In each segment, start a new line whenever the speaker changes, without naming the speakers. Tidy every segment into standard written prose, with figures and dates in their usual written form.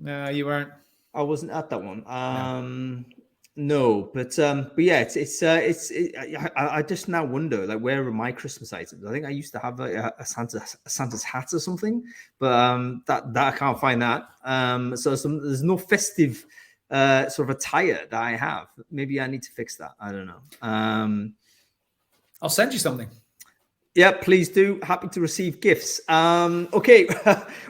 No, you weren't.
I wasn't at that one. No, but yeah, I just now wonder, like, where are my Christmas items? I think I used to have a Santa's hat or something, but that I can't find that. So there's no festive sort of attire that I have. Maybe I need to fix that. I don't know.
I'll send you something.
Yeah, please do. Happy to receive gifts. Okay,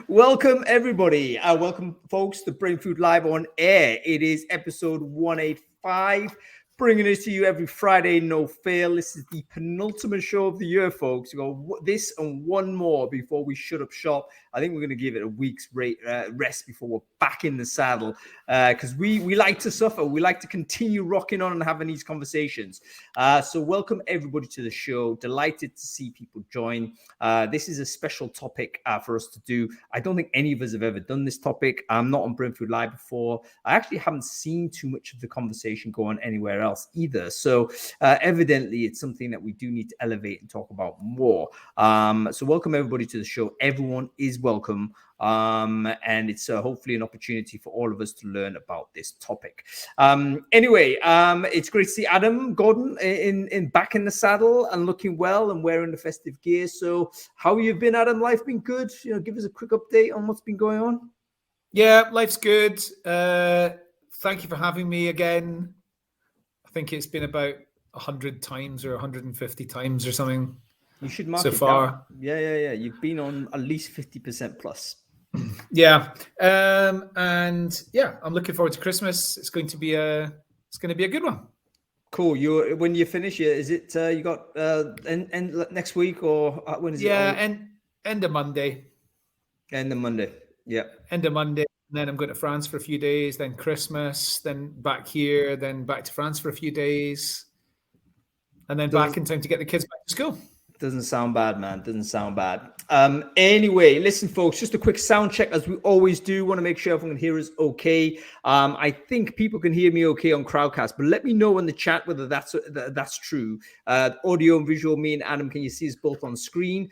welcome everybody. Welcome folks to Brainfood Live On Air. It is episode 185, bringing it to you every Friday, no fail. This is the penultimate show of the year, folks. We got this and one more before we shut up shop. I think we're going to give it a week's rest before we're back in the saddle, because we like to suffer. We like to continue rocking on and having these conversations. So welcome everybody to the show. Delighted to see people join. This is a special topic for us to do. I don't think any of us have ever done this topic. I'm not on Brainfood Live before. I actually haven't seen too much of the conversation go on anywhere else either. So evidently it's something that we do need to elevate and talk about more. So welcome everybody to the show. Everyone is welcome. And it's hopefully an opportunity for all of us to learn about this topic. Anyway, it's great to see Adam Gordon in back in the saddle and looking well and wearing the festive gear. So how have you been, Adam? Life been good? Give us a quick update on what's been going on.
Yeah, life's good. Thank you for having me again. I think it's been about 100 times or 150 times or something.
You should mark
so
it
far.
Down. Yeah. You've been on at least 50% plus.
Yeah. And yeah, I'm looking forward to Christmas. It's going to be a good one.
Cool. When you finish it, is it you got end next week or when is it?
Yeah, end of Monday.
End of Monday. Yeah.
End of Monday. And then I'm going to France for a few days, then Christmas, then back here, then back to France for a few days. And then back in time to get the kids back to school.
Doesn't sound bad, man. Doesn't sound bad. Anyway, listen, folks, just a quick sound check as we always do. Want to make sure everyone can hear us okay. I think people can hear me okay on Crowdcast, but let me know in the chat whether that's true. Audio and visual, me and Adam, can you see us both on screen?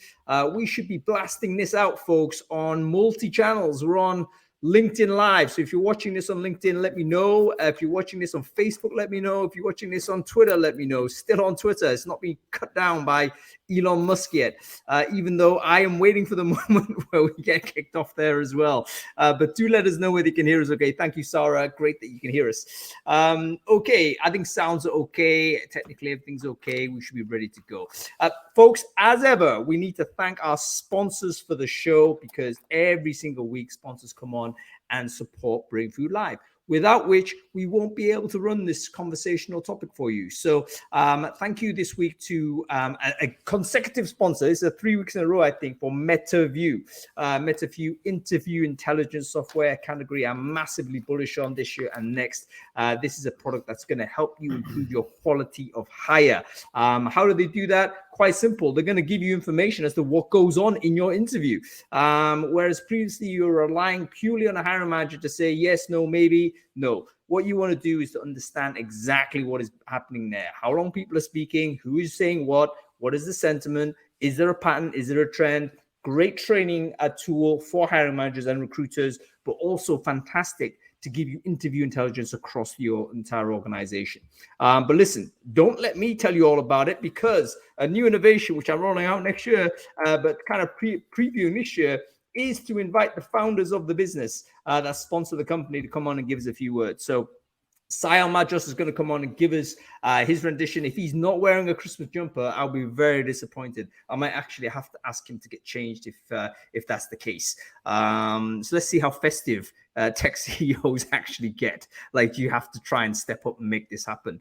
We should be blasting this out, folks, on multi-channels. We're on LinkedIn Live. So if you're watching this on LinkedIn, let me know. If you're watching this on Facebook, let me know. If you're watching this on Twitter, let me know. Still on Twitter. It's not being cut down by Elon Musk yet, even though I am waiting for the moment where we get kicked off there as well. But do let us know whether you can hear us okay. Thank you, Sarah. Great that you can hear us. Okay, I think sounds are okay. Technically, everything's okay. We should be ready to go. Folks, as ever, we need to thank our sponsors for the show, because every single week sponsors come on and support Brainfood Live, without which we won't be able to run this conversational topic for you. So thank you this week to a consecutive sponsor. This is 3 weeks in a row, I think, for MetaView. MetaView interview intelligence software category I'm massively bullish on this year and next. This is a product that's going to help you improve your quality of hire. How do they do that? Quite simple. They're going to give you information as to what goes on in your interview. Whereas previously you were relying purely on a hiring manager to say yes, no, maybe. No. What you want to do is to understand exactly what is happening there. How long people are speaking, who is saying what is the sentiment, is there a pattern, is there a trend? Great training tool for hiring managers and recruiters, but also fantastic to give you interview intelligence across your entire organization. But listen, don't let me tell you all about it, because a new innovation, which I'm rolling out next year, but kind of previewing this year, is to invite the founders of the business that sponsor the company to come on and give us a few words. So Sayal Madros is going to come on and give us his rendition. If he's not wearing a Christmas jumper, I'll be very disappointed. I might actually have to ask him to get changed if that's the case. So let's see how festive tech CEOs actually get. Like, you have to try and step up and make this happen.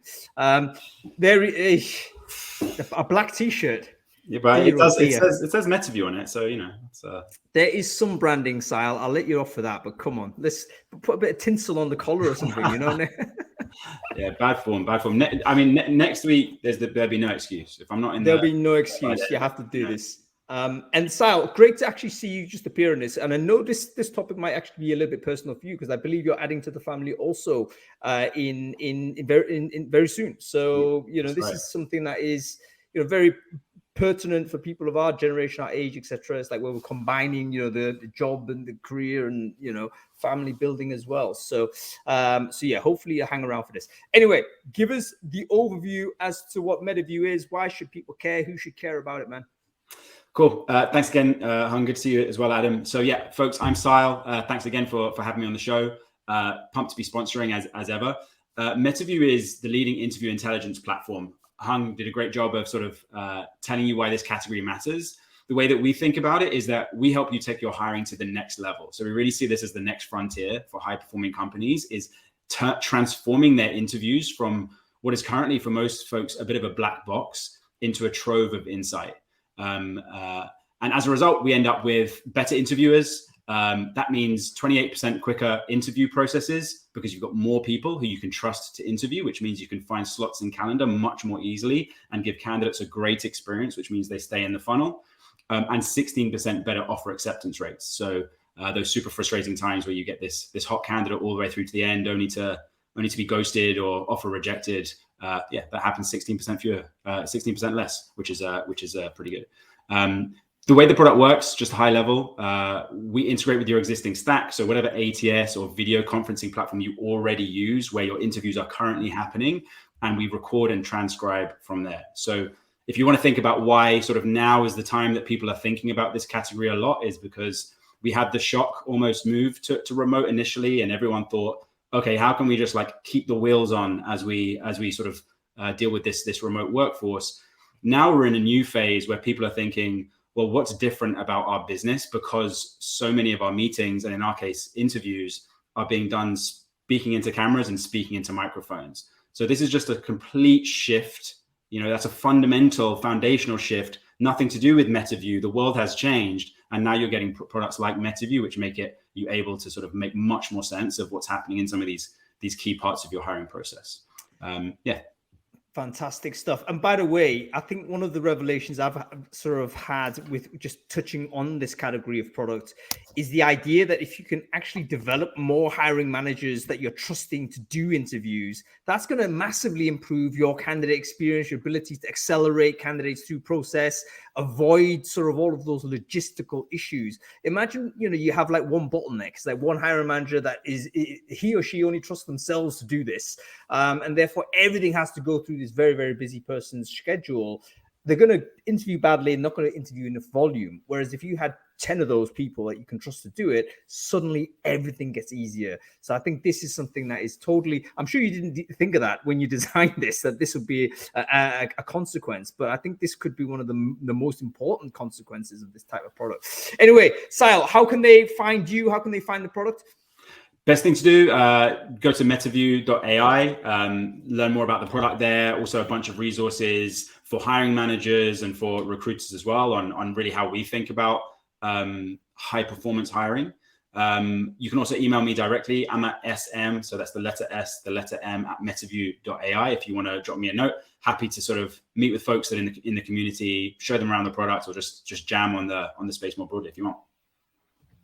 There is a black T-shirt.
Yeah, but it says MetaView on it, so it's
there is some branding style. I'll let you off for that, but come on, let's put a bit of tinsel on the collar or something,
Yeah, bad form. Next week there'll be no excuse if I'm not in.
There'll be no excuse. You have to do this. And Sal, great to actually see you just appear in this. And I know this topic might actually be a little bit personal for you, because I believe you're adding to the family also in very soon. So this is something that is very pertinent for people of our generation, our age, etc. It's like where we're combining, the job and the career and, family building as well. So yeah, hopefully you hang around for this. Anyway, give us the overview as to what MetaView is. Why should people care? Who should care about it, man?
Cool. Thanks again, Hung. Good to see you as well, Adam. So yeah, folks, I'm Sile. Thanks again for having me on the show. Pumped to be sponsoring as ever. MetaView is the leading interview intelligence platform. Hung did a great job of sort of telling you why this category matters. The way that we think about it is that we help you take your hiring to the next level. So we really see this as the next frontier for high-performing companies, is transforming their interviews from what is currently, for most folks, a bit of a black box into a trove of insight. And as a result, we end up with better interviewers. That means 28% quicker interview processes because you've got more people who you can trust to interview, which means you can find slots in calendar much more easily and give candidates a great experience, which means they stay in the funnel. And 16% better offer acceptance rates. So those super frustrating times where you get this hot candidate all the way through to the end, only to be ghosted or offer rejected. That happens 16% fewer, 16% less, which is pretty good. The way the product works, just high level, we integrate with your existing stack. So whatever ATS or video conferencing platform you already use, where your interviews are currently happening, and we record and transcribe from there. So if you want to think about why sort of now is the time that people are thinking about this category a lot, is because we had the shock almost move to remote initially, and everyone thought, okay, how can we just like keep the wheels on as we sort of deal with this remote workforce? Now we're in a new phase where people are thinking, well, what's different about our business? Because so many of our meetings, and in our case, interviews, are being done speaking into cameras and speaking into microphones. So this is just a complete shift. That's a fundamental, foundational shift, nothing to do with MetaView. The world has changed. And now you're getting products like MetaView, which make you able to sort of make much more sense of what's happening in some of these key parts of your hiring process.
Fantastic stuff. And by the way, I think one of the revelations I've sort of had with just touching on this category of product is the idea that if you can actually develop more hiring managers that you're trusting to do interviews, that's going to massively improve your candidate experience, your ability to accelerate candidates through process, avoid sort of all of those logistical issues. Imagine, you have like one bottleneck. It's like one hiring manager that he or she only trusts themselves to do this. And therefore everything has to go through this very, very busy person's schedule. They're going to interview badly and not going to interview enough volume. Whereas if you had 10 of those people that you can trust to do it, suddenly everything gets easier. So I think this is something that is totally, I'm sure you didn't think of that when you designed this, that this would be a consequence, but I think this could be one of the most important consequences of this type of product. Anyway, Sile, how can they find you? How can they find the product?
Best thing to do, go to metaview.ai, learn more about the product there. Also a bunch of resources for hiring managers and for recruiters as well on really how we think about high performance hiring. You can also email me directly. I'm at SM, so that's the letter S, the letter M at metaview.ai. If you want to drop me a note, happy to sort of meet with folks that are in the community, show them around the product, or just jam on the space more broadly if you want.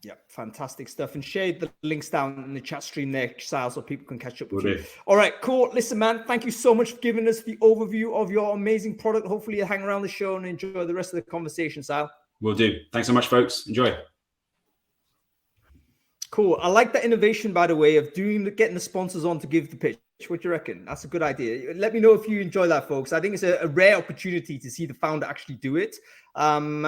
Yeah, fantastic stuff. And share the links down in the chat stream there, Sile, so people can catch up with you. All right, cool. Listen, man, thank you so much for giving us the overview of your amazing product. Hopefully you hang around the show and enjoy the rest of the conversation, Sile.
Will do. Thanks so much, folks. Enjoy.
Cool. I like that innovation, by the way, of getting the sponsors on to give the pitch. What do you reckon? That's a good idea. Let me know if you enjoy that, folks. I think it's a rare opportunity to see the founder actually do it. And,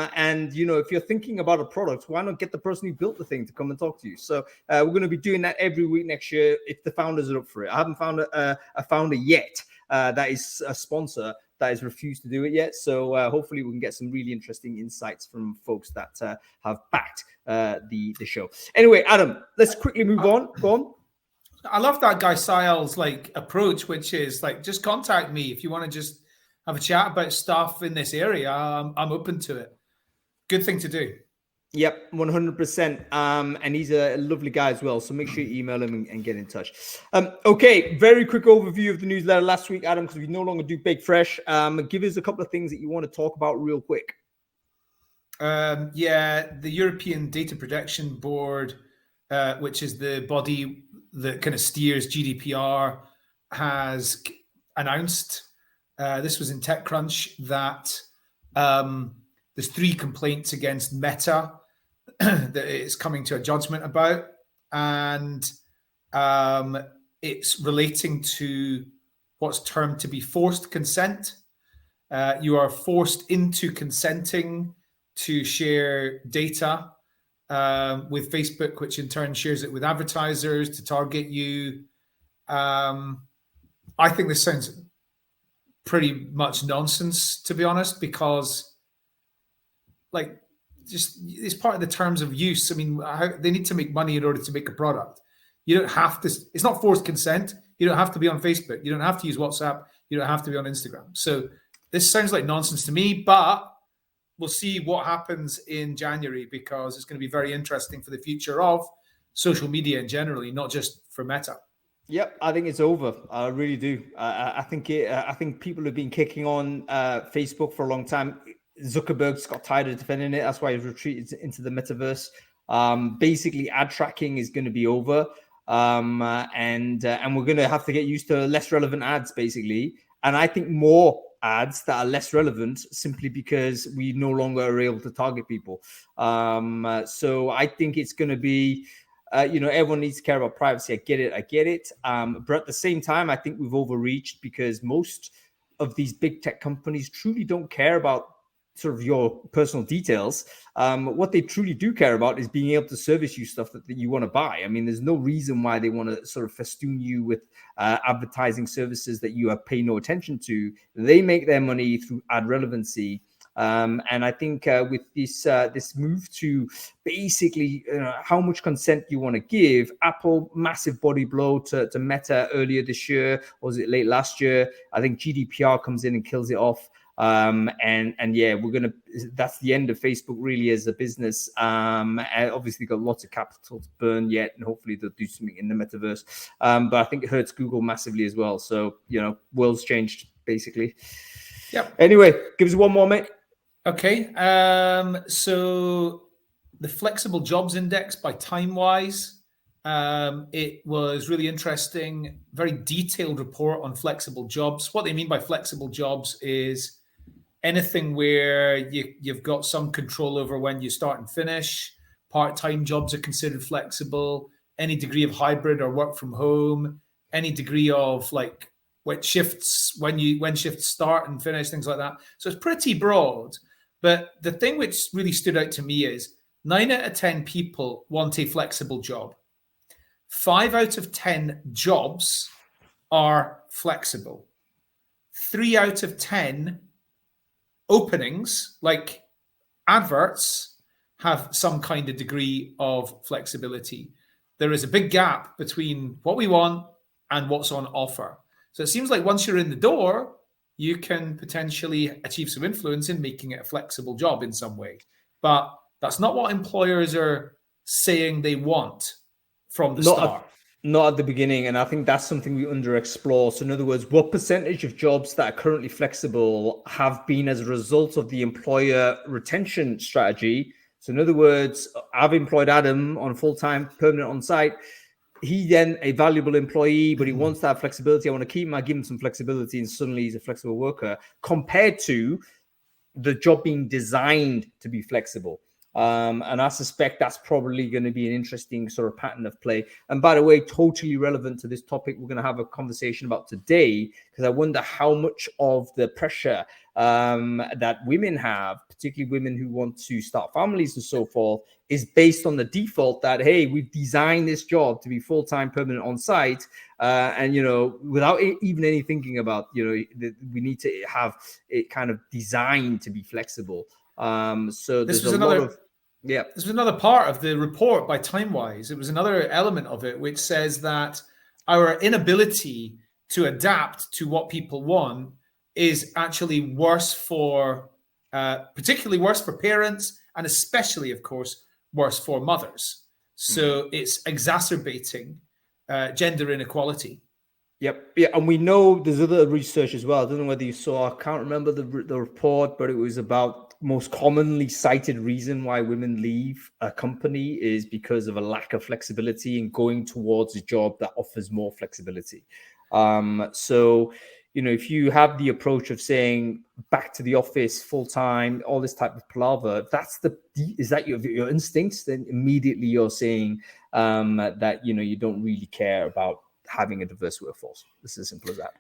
if you're thinking about a product, why not get the person who built the thing to come and talk to you? So we're going to be doing that every week next year if the founders are up for it. I haven't found a founder yet that is a sponsor that has refused to do it yet. So hopefully we can get some really interesting insights from folks that have backed the show. Anyway, Adam, let's quickly move on. Go on.
I love that guy Sile's approach, which is just contact me if you want to just have a chat about stuff in this area. I'm open to it. Good thing to do.
Yep, 100%. And he's a lovely guy as well. So make sure you email him and get in touch. Okay, very quick overview of the newsletter last week, Adam, because we no longer do Bake Fresh. Give us a couple of things that you want to talk about real quick.
The European Data Protection Board, which is the body that kind of steers GDPR, has announced, this was in TechCrunch, that There's 3 complaints against Meta that it's coming to a judgment about, and it's relating to what's termed to be forced consent. You are forced into consenting to share data with Facebook, which in turn shares it with advertisers to target you. I think this sounds pretty much nonsense, to be honest, because like just it's part of the terms of use. I mean, they need to make money in order to make a product. You don't have to, it's not forced consent. You don't have to be on Facebook. You don't have to use WhatsApp. You don't have to be on Instagram. So this sounds like nonsense to me, but we'll see what happens in January, because it's going to be very interesting for the future of social media in generally, not just for Meta.
Yep, I think it's over. I really do. I think people have been kicking on Facebook for a long time. Zuckerberg's got tired of defending it. That's why he's retreated into the metaverse. Basically, ad tracking is going to be over, and we're going to have to get used to less relevant ads, basically. And I think more ads that are less relevant, simply because we no longer are able to target people. So I think it's going to be. Everyone needs to care about privacy. I get it. But at the same time, I think we've overreached, because most of these big tech companies truly don't care about sort of your personal details. What they truly do care about is being able to service you stuff that you want to buy. I mean, there's no reason why they want to sort of festoon you with advertising services that you pay no attention to. They make their money through ad relevancy. And I think with this move to basically how much consent you want to give, Apple, massive body blow to Meta earlier this year, or was it late last year? I think GDPR comes in and kills it off. And yeah, that's the end of Facebook really as a business. And obviously got lots of capital to burn yet, and hopefully they'll do something in the metaverse. But I think it hurts Google massively as well. So, world's changed basically.
Yep.
Anyway, give us one more, mate.
Okay. So the Flexible Jobs Index by TimeWise, it was really interesting, very detailed report on flexible jobs. What they mean by flexible jobs is anything where you've got some control over when you start and finish. Part-time jobs are considered flexible. Any degree of hybrid or work from home, any degree of like when shifts start and finish, things like that. So it's pretty broad. But the thing which really stood out to me is 9 out of 10 people want a flexible job. 5 out of 10 jobs are flexible. 3 out of 10 openings, like adverts, have some kind of degree of flexibility. There is a big gap between what we want and what's on offer. So it seems like once you're in the door, you can potentially achieve some influence in making it a flexible job in some way. But that's not what employers are saying they want from the start.
Not at the beginning. And I think that's something we underexplore. So in other words, what percentage of jobs that are currently flexible have been as a result of the employer retention strategy? So in other words, I've employed Adam on full-time, permanent on-site. He then a valuable employee, but he wants to have flexibility. I want to keep him. I give him some flexibility, and suddenly he's a flexible worker, compared to the job being designed to be flexible. And I suspect that's probably going to be an interesting sort of pattern of play. And by the way, totally relevant to this topic we're going to have a conversation about today, because I wonder how much of the pressure that women have, particularly women who want to start families and so forth, is based on the default that, hey, we've designed this job to be full-time, permanent on-site, and, without even any thinking about, we need to have it kind of designed to be flexible. So
this was another part of the report by TimeWise. It was another element of it, which says that our inability to adapt to what people want is actually worse particularly worse for parents, and especially, of course, worse for mothers. So it's exacerbating gender inequality.
Yep. Yeah. And we know there's other research as well. I don't know whether you saw, I can't remember the report, but it was about most commonly cited reason why women leave a company is because of a lack of flexibility and going towards a job that offers more flexibility. So, if you have the approach of saying back to the office full time, all this type of palaver, is that your instincts, then immediately you're saying that you don't really care about having a diverse workforce. This is as simple as that.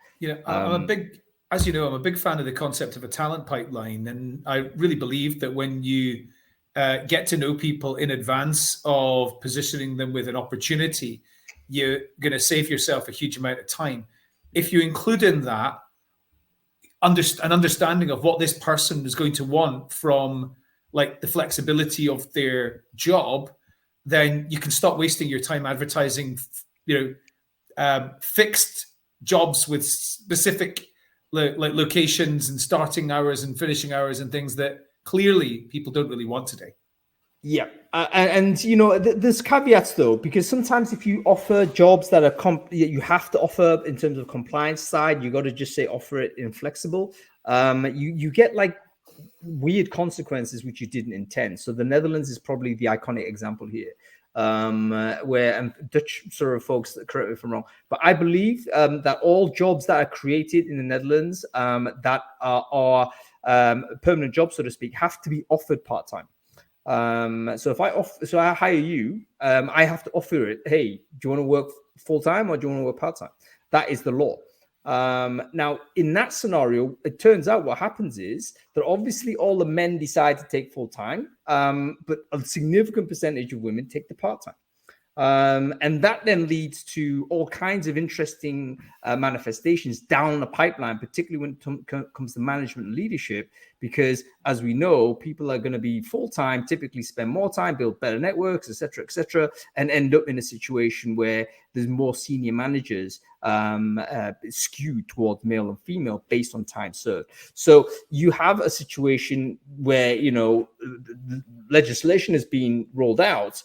As you know, I'm a big fan of the concept of a talent pipeline, and I really believe that when you get to know people in advance of positioning them with an opportunity, you're going to save yourself a huge amount of time. If you include in that an understanding of what this person is going to want from like the flexibility of their job, then you can stop wasting your time advertising, fixed jobs with specific locations and starting hours and finishing hours and things that clearly people don't really want today.
Yeah. And there's caveats though, because sometimes if you offer jobs that are you have to offer in terms of compliance side, you got to just say offer it inflexible. You get like weird consequences which you didn't intend. So the Netherlands is probably the iconic example here. Where Dutch sort of folks, correct me if I'm wrong, but I believe that all jobs that are created in the Netherlands that are permanent jobs, so to speak, have to be offered part-time. So if I hire you, I have to offer it. Hey, do you want to work full-time or do you want to work part-time? That is the law. Now, in that scenario, it turns out what happens is that obviously all the men decide to take full-time, but a significant percentage of women take the part-time. And that then leads to all kinds of interesting manifestations down the pipeline, particularly when it comes to management and leadership, because as we know, people are going to be full-time, typically spend more time, build better networks, et cetera, and end up in a situation where there's more senior managers skewed towards male and female based on time served. So you have a situation where, legislation is being rolled out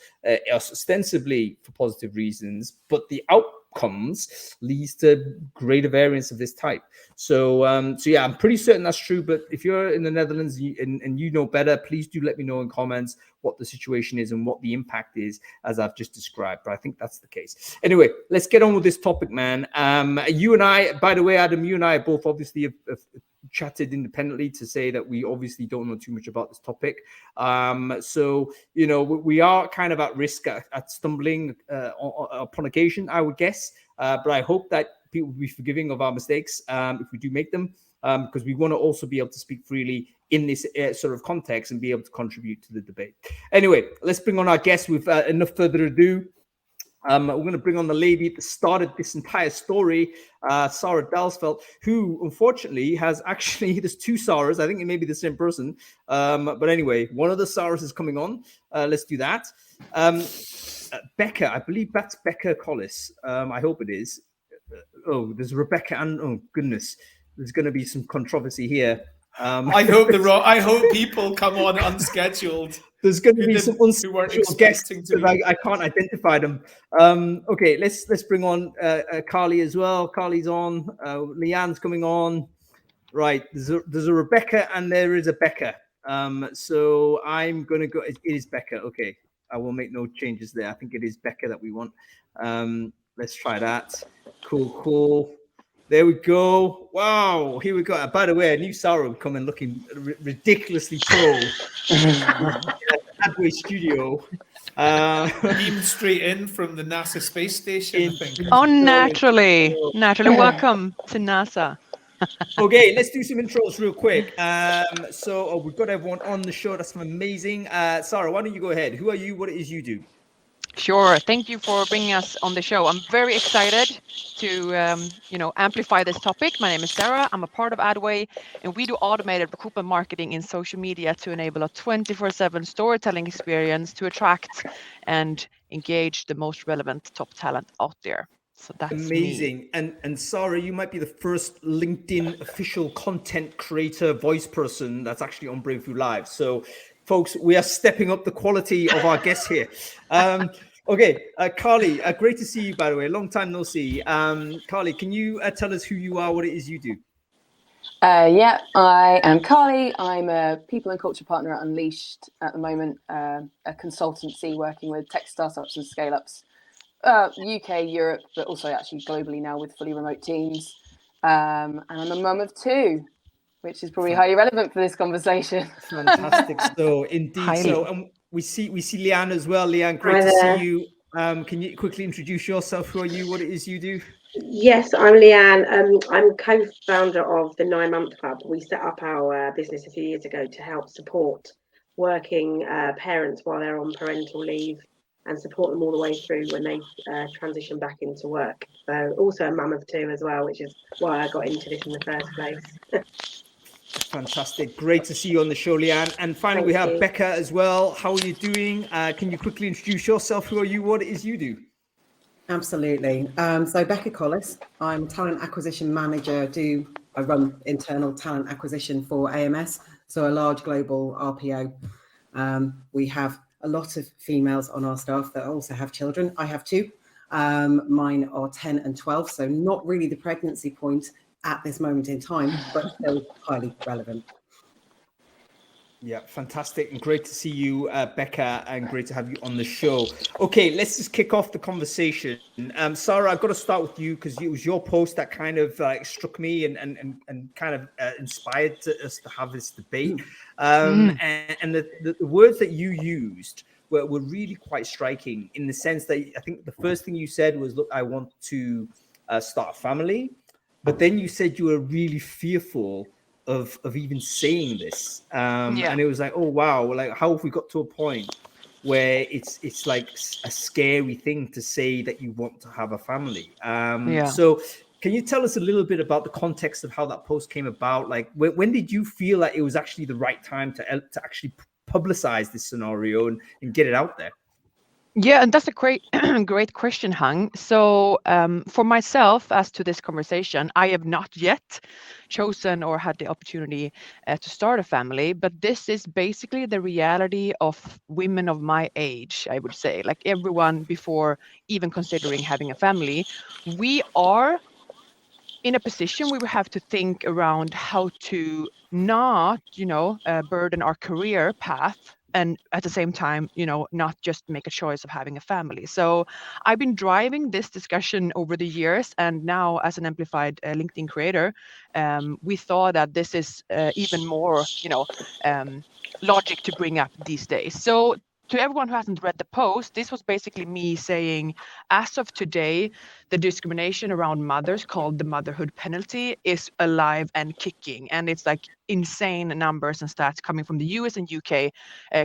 ostensibly for positive reasons, but the outcomes leads to greater variance of this type. So yeah, I'm pretty certain that's true. But if you're in the Netherlands and you know better, please do let me know in comments what the situation is and what the impact is, as I've just described. But I think that's the case. Anyway, let's get on with this topic, man. You and I, by the way, Adam, you and I both obviously have chatted independently to say that we obviously don't know too much about this topic. So, we are kind of at risk at stumbling upon occasion, I would guess. But I hope that people will be forgiving of our mistakes if we do make them, because we want to also be able to speak freely in this sort of context and be able to contribute to the debate. Anyway, let's bring on our guest with enough further ado. We're going to bring on the lady that started this entire story, Sarah Dalsfeld, who unfortunately has actually, there's two Sarahs. I think it may be the same person. But anyway, one of the Sarahs is coming on. Let's do that. Becca, I believe that's Becca Collis. I hope it is. Oh, there's Rebecca, and oh goodness, there's going to be some controversy here.
I hope people come on unscheduled.
There's going to be some unscheduled guests because I can't identify them. Okay, let's bring on Carly as well. Carly's on. Leanne's coming on. Right, there's a Rebecca and there is a Becca. So I'm going to go. It is Becca. Okay, I will make no changes there. I think it is Becca that we want. Let's try that. Cool. There we go. Wow, here we go. By the way, I knew Sarah would come in looking ridiculously pro. Adway studio.
Beamed straight in from the NASA space station, I think.
Oh, naturally. Welcome to NASA.
Okay, let's do some intros real quick. So we've got everyone on the show. That's amazing. Sarah, why don't you go ahead? Who are you? What it is you do?
Sure. Thank you for bringing us on the show. I'm very excited to, amplify this topic. My name is Sarah. I'm a part of Adway, and we do automated recruitment marketing in social media to enable a 24/7 storytelling experience to attract and engage the most relevant top talent out there. So that's
amazing.
Me.
And Sarah, you might be the first LinkedIn official content creator voice person that's actually on Brainfood Live. So folks, we are stepping up the quality of our guests here. Okay, Carly, great to see you, by the way. Long time no see. Carly, can you tell us who you are, what it is you do?
Yeah, I am Carly. I'm a people and culture partner at Unleashed at the moment, a consultancy working with tech startups and scale-ups, UK, Europe, but also actually globally now with fully remote teams. and I'm a mum of 2, which is probably highly relevant for this conversation.
Fantastic. So indeed.
Highly.
So we see Leanne as well. Leanne, great
Hi
to
there.
see you. Can you quickly introduce yourself? Who are you? What it is you do?
Yes, I'm Leanne. I'm co-founder of the 9-Month Club. We set up our business a few years ago to help support working parents while they're on parental leave and support them all the way through when they transition back into work. So also a mum of 2 as well, which is why I got into this in the first place.
Fantastic. Great to see you on the show, Leanne. And finally, we
Thank
have
you.
Becca as well. How are you doing? Can you quickly introduce yourself? Who are you? What it is you do?
Absolutely. So Becca Collis, I'm talent acquisition manager. I run internal talent acquisition for AMS, so a large global RPO. We have a lot of females on our staff that also have children. I have 2. Mine are 10 and 12, so not really the pregnancy point at this moment in time, but still highly relevant.
Yeah, fantastic and great to see you, Becca, and great to have you on the show. Okay, let's just kick off the conversation. Sarah, I've got to start with you because it was your post that kind of struck me and kind of inspired us to have this debate. And the words that you used were really quite striking in the sense that I think the first thing you said was, look, I want to start a family. But then you said you were really fearful of even saying this. And it was like, oh, wow, like how have we got to a point where it's like a scary thing to say that you want to have a family? So can you tell us a little bit about the context of how that post came about? Like when did you feel like it was actually the right time to actually publicize this scenario and get it out there?
Yeah, and that's a great question, Hung. So for myself, as to this conversation, I have not yet chosen or had the opportunity to start a family, but this is basically the reality of women of my age, I would say. Like everyone before even considering having a family, we are in a position where we have to think around how to not, burden our career path and at the same time, not just make a choice of having a family. So I've been driving this discussion over the years, and now as an amplified LinkedIn creator, we thought that this is even more, logic to bring up these days. So to everyone who hasn't read the post, this was basically me saying, as of today, the discrimination around mothers called the motherhood penalty is alive and kicking. And it's like insane numbers and stats coming from the US and UK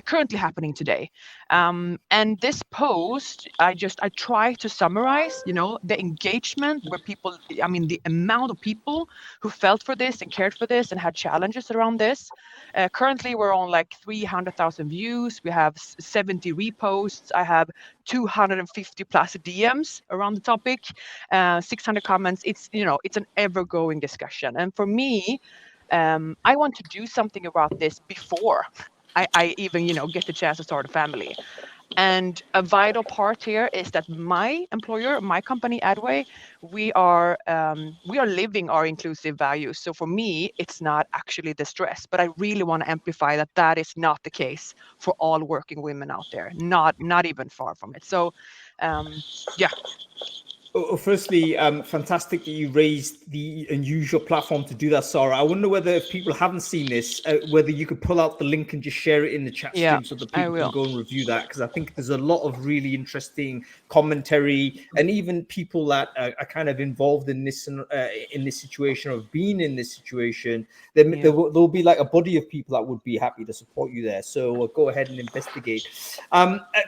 currently happening today. And this post, I try to summarize, the engagement where people, the amount of people who felt for this and cared for this and had challenges around this. Currently, we're on like 300,000 views. We have 70 reposts. I have 250 plus DMs around the topic, 600 comments. It's an ever-going discussion. And for me, I want to do something about this before I even get the chance to start a family. And a vital part here is that my employer, my company, Adway, we are living our inclusive values. So for me, it's not actually the stress, but I really want to amplify that is not the case for all working women out there. Not even far from it. So, yeah.
Firstly, fantastic that you raised the unusual platform to do that, Sarah. I wonder whether if people haven't seen this, whether you could pull out the link and just share it in the chat stream so that people can go and review that, because I think there's a lot of really interesting commentary, and even people that are kind of involved in this situation or being in this situation. There'll be like a body of people that would be happy to support you there. So go ahead and investigate.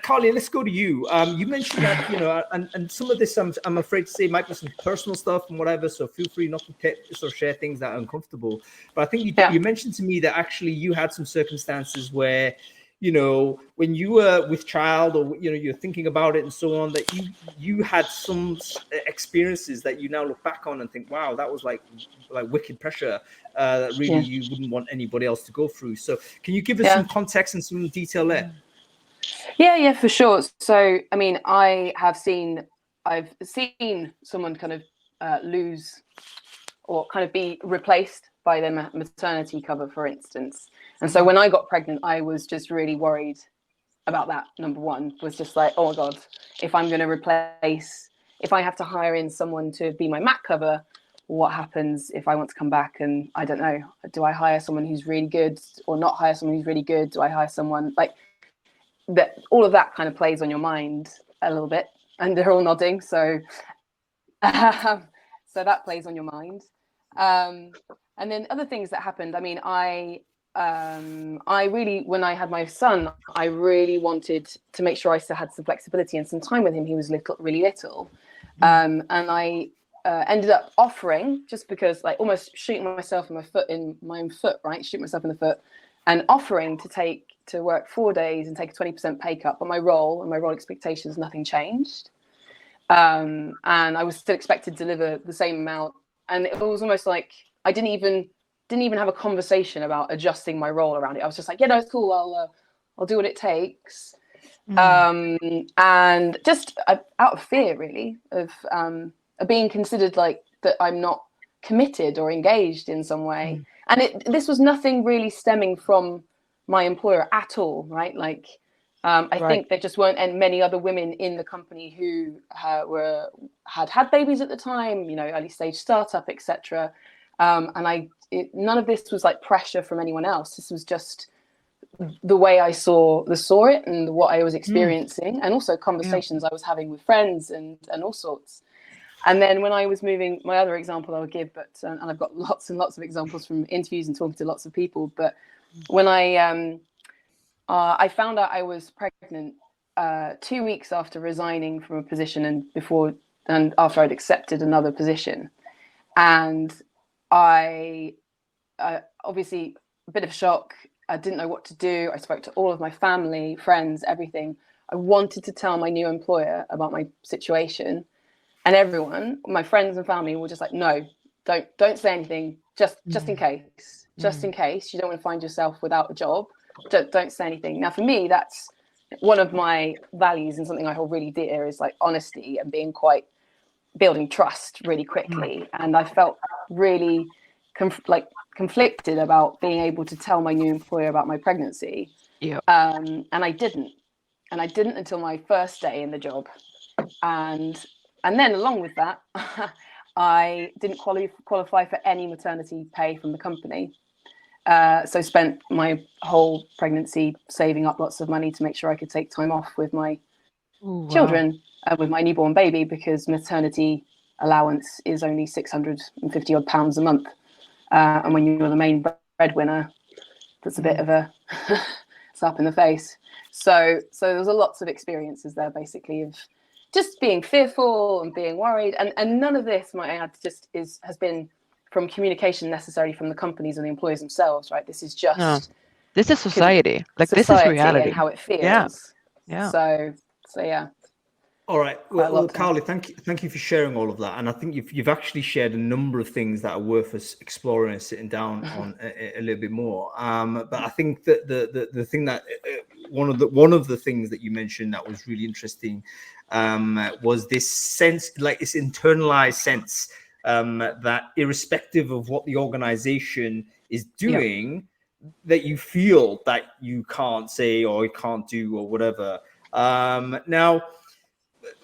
Carly, let's go to you. You mentioned that and some of this I'm afraid to say might be some personal stuff and whatever, so feel free not to sort of share things that are uncomfortable. But I think you mentioned to me that actually you had some circumstances where, when you were with child or, you're thinking about it and so on, that you had some experiences that you now look back on and think, wow, that was like wicked pressure that really you wouldn't want anybody else to go through. So can you give us some context and some detail there?
Yeah, for sure. So, I've seen someone kind of lose or kind of be replaced by their maternity cover, for instance. And so when I got pregnant, I was just really worried about that. Number one was just like, oh my God, if I have to hire in someone to be my mat cover, what happens if I want to come back and, I don't know, do I hire someone who's really good or not hire someone who's really good? Do I hire someone like that? All of that kind of plays on your mind a little bit, and they're all nodding. So so that plays on your mind. And then other things that happened. I mean, I really, when I had my son, I really wanted to make sure I still had some flexibility and some time with him. He was really little. And I ended up offering, just because, like, almost shooting myself in my own foot, right? Shoot myself in the foot, and offering to work 4 days and take a 20% pay cut. But my role and my role expectations, nothing changed. And I was still expected to deliver the same amount. And it was almost like I didn't even have a conversation about adjusting my role around it. I was just like, yeah, no, it's cool. I'll do what it takes. And just out of fear, really, of being considered like that I'm not committed or engaged in some way. And this was nothing really stemming from my employer at all, right? Like, I think there just weren't many other women in the company who had babies at the time, you know, early stage startup, etc. And none of this was like pressure from anyone else. This was just the way I saw it and what I was experiencing, and also conversations I was having with friends and all sorts. And then when I was moving, my other example I would give, but and I've got lots and lots of examples from interviews and talking to lots of people. But when I found out I was pregnant 2 weeks after resigning from a position and after I'd accepted another position, and I obviously a bit of shock. I didn't know what to do. I spoke to all of my family, friends, everything. I wanted to tell my new employer about my situation, and everyone, my friends and family, were just like, "No, don't say anything. Just in case. Just in case you don't want to find yourself without a job. Don't say anything." Now, for me, that's one of my values, and something I hold really dear is like honesty and building trust really quickly. And I felt really conflicted about being able to tell my new employer about my pregnancy. And I didn't until my first day in the job. And then along with that, I didn't qualify for any maternity pay from the company. So spent my whole pregnancy saving up lots of money to make sure I could take time off with my children, with my newborn baby, because maternity allowance is only £650 odd a month. And when you're the main breadwinner, that's a bit of a slap in the face. So there was lots of experiences there, basically, of just being fearful and being worried. And none of this, might I add, has been from communication necessarily from the companies and the employers themselves, right? This is just
this is society. Like,
society,
this is reality
and how it feels.
Yeah.
So yeah.
All right. Well, Carly, thank you for sharing all of that. And I think you've actually shared a number of things that are worth us exploring and sitting down on a little bit more. But I think that the thing that one of the things that you mentioned that was really interesting was this sense, like this internalized sense that irrespective of what the organization is doing, that you feel that you can't say or you can't do or whatever. Now,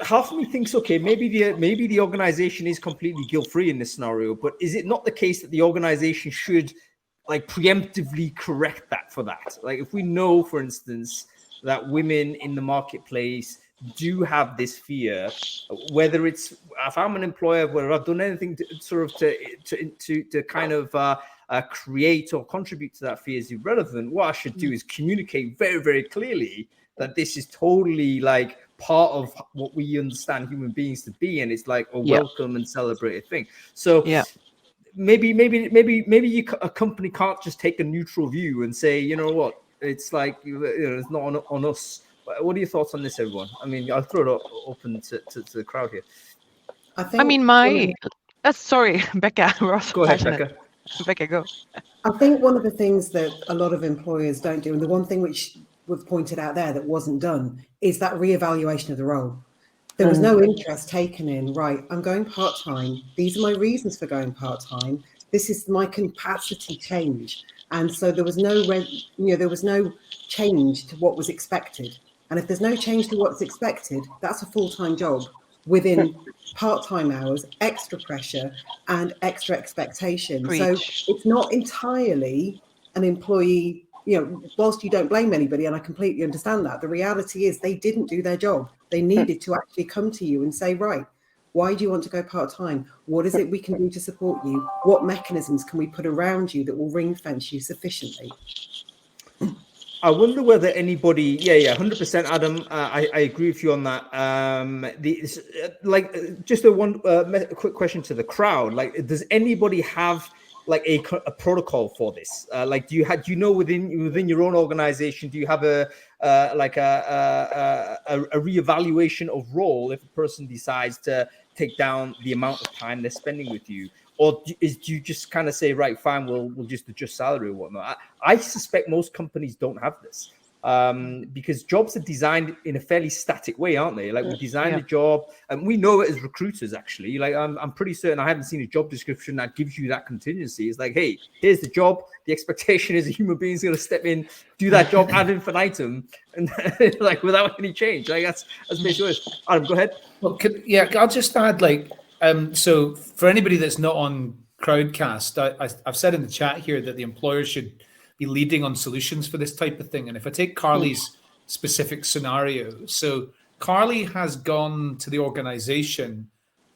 half of me thinks, okay, maybe the organization is completely guilt-free in this scenario, but is it not the case that the organization should like preemptively correct that for that? Like, if we know, for instance, that women in the marketplace do have this fear, whether it's, if I'm an employer, whether I've done anything to kind of create or contribute to that fear is irrelevant. What I should do is communicate very, very clearly that this is totally like part of what we understand human beings to be, and it's like a welcome and celebrated thing. So maybe a company can't just take a neutral view and say, you know what, it's like, you know, it's not on us. What are your thoughts on this, everyone? I mean, I'll throw it open to the crowd here.
I mean, sorry, Becca.
Go ahead, Becca.
Becca, go.
I think one of the things that a lot of employers don't do, and the one thing which was pointed out there that wasn't done, is that reevaluation of the role. There was no interest taken in, right, I'm going part-time. These are my reasons for going part-time. This is my capacity change. And so there was no change to what was expected. And if there's no change to what's expected, that's a full-time job. within part-time hours, extra pressure and extra expectation. So it's not entirely an employee, whilst you don't blame anybody, and I completely understand that, the reality is they didn't do their job. They needed to actually come to you and say, right, why do you want to go part-time? What is it we can do to support you? What mechanisms can we put around you that will ring fence you sufficiently?
I wonder whether anybody, 100%, Adam. I agree with you on that. Just a quick question to the crowd. Like, does anybody have like a protocol for this? Do you know within your own organization, do you have a reevaluation of role if a person decides to take down the amount of time they're spending with you? Or do you just kind of say, right, fine, we'll just adjust salary or whatnot? I suspect most companies don't have this because jobs are designed in a fairly static way, aren't they? Like, we design the job, and we know it as recruiters, actually. Like, I'm pretty certain I haven't seen a job description that gives you that contingency. It's like, hey, here's the job. The expectation is a human being is going to step in, do that job ad infinitum, and like without any change. Like, that's basically it. Adam, go ahead.
Well, I'll just add, so for anybody that's not on Crowdcast, I've said in the chat here that the employers should be leading on solutions for this type of thing. And if I take Carly's specific scenario, so Carly has gone to the organization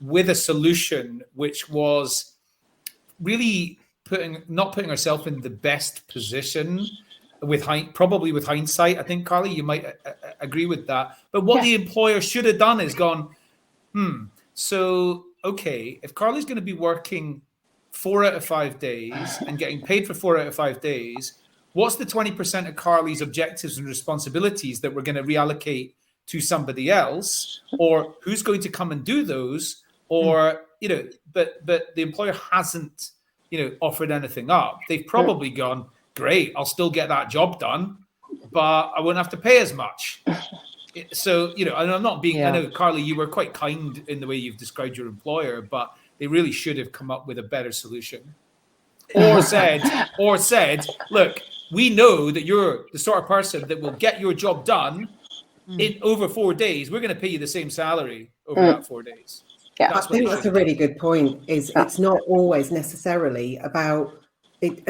with a solution which was really not putting herself in the best position probably with hindsight. I think, Carly, you might agree with that. But what the employer should have done is gone, so, okay, if Carly's going to be working 4 out of 5 days and getting paid for 4 out of 5 days, what's the 20% of Carly's objectives and responsibilities that we're going to reallocate to somebody else? Or who's going to come and do those? Or, but the employer hasn't, offered anything up. They've probably gone, great, I'll still get that job done, but I won't have to pay as much. So, and I'm not being, I know, Carly, you were quite kind in the way you've described your employer, but they really should have come up with a better solution. Or said, look, we know that you're the sort of person that will get your job done in over 4 days. We're going to pay you the same salary over that 4 days.
Yeah, I think that's a really good point. It's not always necessarily about it.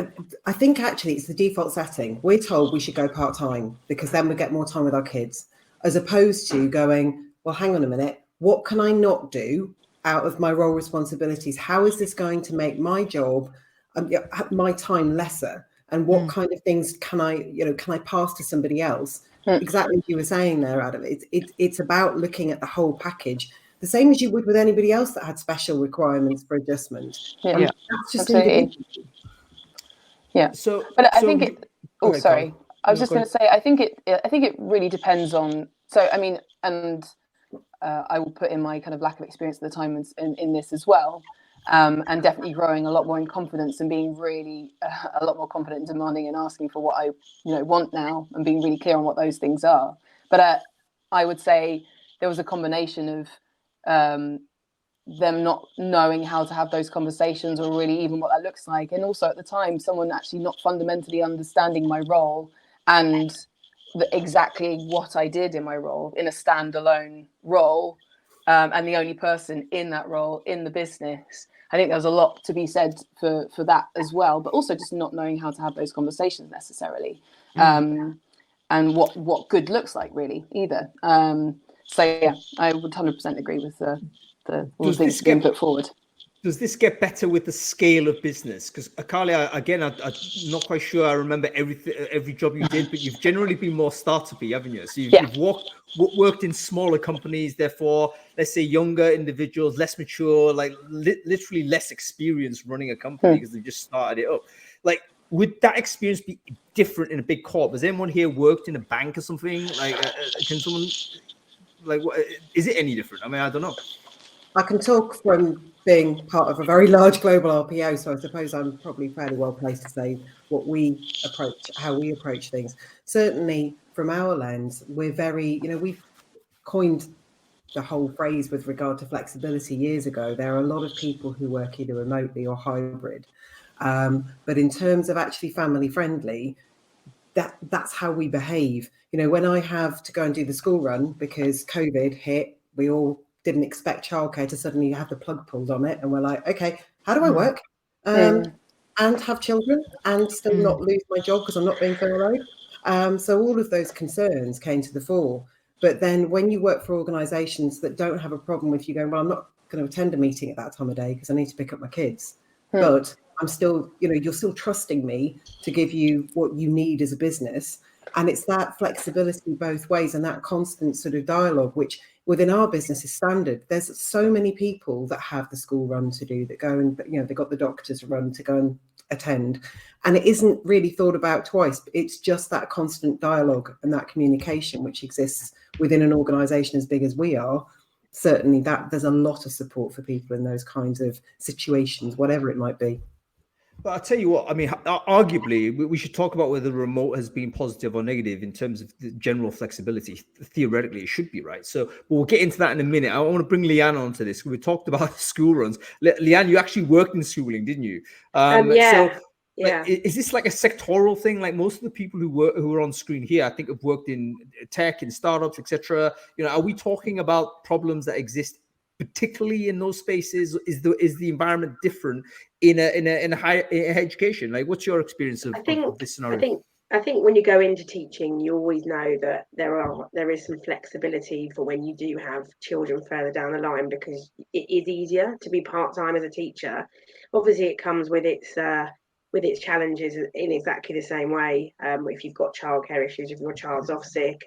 I think actually it's the default setting. We're told we should go part-time because then we get more time with our kids, as opposed to going, well, hang on a minute, what can I not do out of my role responsibilities? How is this going to make my job, my time lesser? And what kind of things can I pass to somebody else? Exactly as you were saying there, Adam. It's about looking at the whole package, the same as you would with anybody else that had special requirements for adjustment. That's just individual.
Yeah. But I think it. Oh, sorry. I was just going to say, I think it really depends on. So I mean, and I will put in my kind of lack of experience at the time in this as well, and definitely growing a lot more in confidence and being really a lot more confident, demanding and asking for what I want now, and being really clear on what those things are. But I would say there was a combination of them not knowing how to have those conversations, or really even what that looks like, and also at the time someone actually not fundamentally understanding my role and exactly what I did in my role, in a standalone role, and the only person in that role in the business. I think there's a lot to be said for that as well, but also just not knowing how to have those conversations necessarily, and what good looks like really either. So yeah, I would 100% agree with all the things being put forward.
Does this get better with the scale of business? Because Carly, again, I'm not quite sure I remember every job you did, but you've generally been more startup-y, haven't you? So you've worked in smaller companies, therefore, let's say younger individuals, less mature, like literally less experience running a company because they just started it up. Like, would that experience be different in a big corp? Has anyone here worked in a bank or something? Like, can someone, like, what, is it any different? I mean, I don't know.
I can talk from being part of a very large global RPO, so I suppose I'm probably fairly well placed to say how we approach things. Certainly from our lens, we're very, we've coined the whole phrase with regard to flexibility years ago. There are a lot of people who work either remotely or hybrid. But in terms of actually family friendly, that's how we behave. When I have to go and do the school run because COVID hit, we all didn't expect childcare to suddenly have the plug pulled on it, and we're like, okay, how do I work and have children and still not lose my job because I'm not being furloughed? So all of those concerns came to the fore. But then when you work for organisations that don't have a problem with you going, well, I'm not going to attend a meeting at that time of day because I need to pick up my kids, but I'm still, you're still trusting me to give you what you need as a business. And it's that flexibility both ways and that constant sort of dialogue, which within our business is standard. There's so many people that have the school run to do, that go and, they've got the doctor's run to go and attend. And it isn't really thought about twice. It's just that constant dialogue and that communication which exists within an organisation as big as we are. Certainly that there's a lot of support for people in those kinds of situations, whatever it might be.
But I'll tell you what, I mean, arguably, we should talk about whether the remote has been positive or negative in terms of the general flexibility. Theoretically, it should be, right? So we'll get into that in a minute. I want to bring Leanne onto this. We talked about school runs. Leanne, you actually worked in schooling, didn't you?
Yeah.
Is this like a sectoral thing? Like most of the people who are on screen here, I think have worked in tech, in startups, etc. Are we talking about problems that exist particularly in those spaces? Is the environment different in a higher education? Like, what's your experience of this scenario?
I think when you go into teaching, you always know that there is some flexibility for when you do have children further down the line, because it is easier to be part-time as a teacher. Obviously, it comes with its challenges in exactly the same way. If you've got childcare issues, if your child's off sick,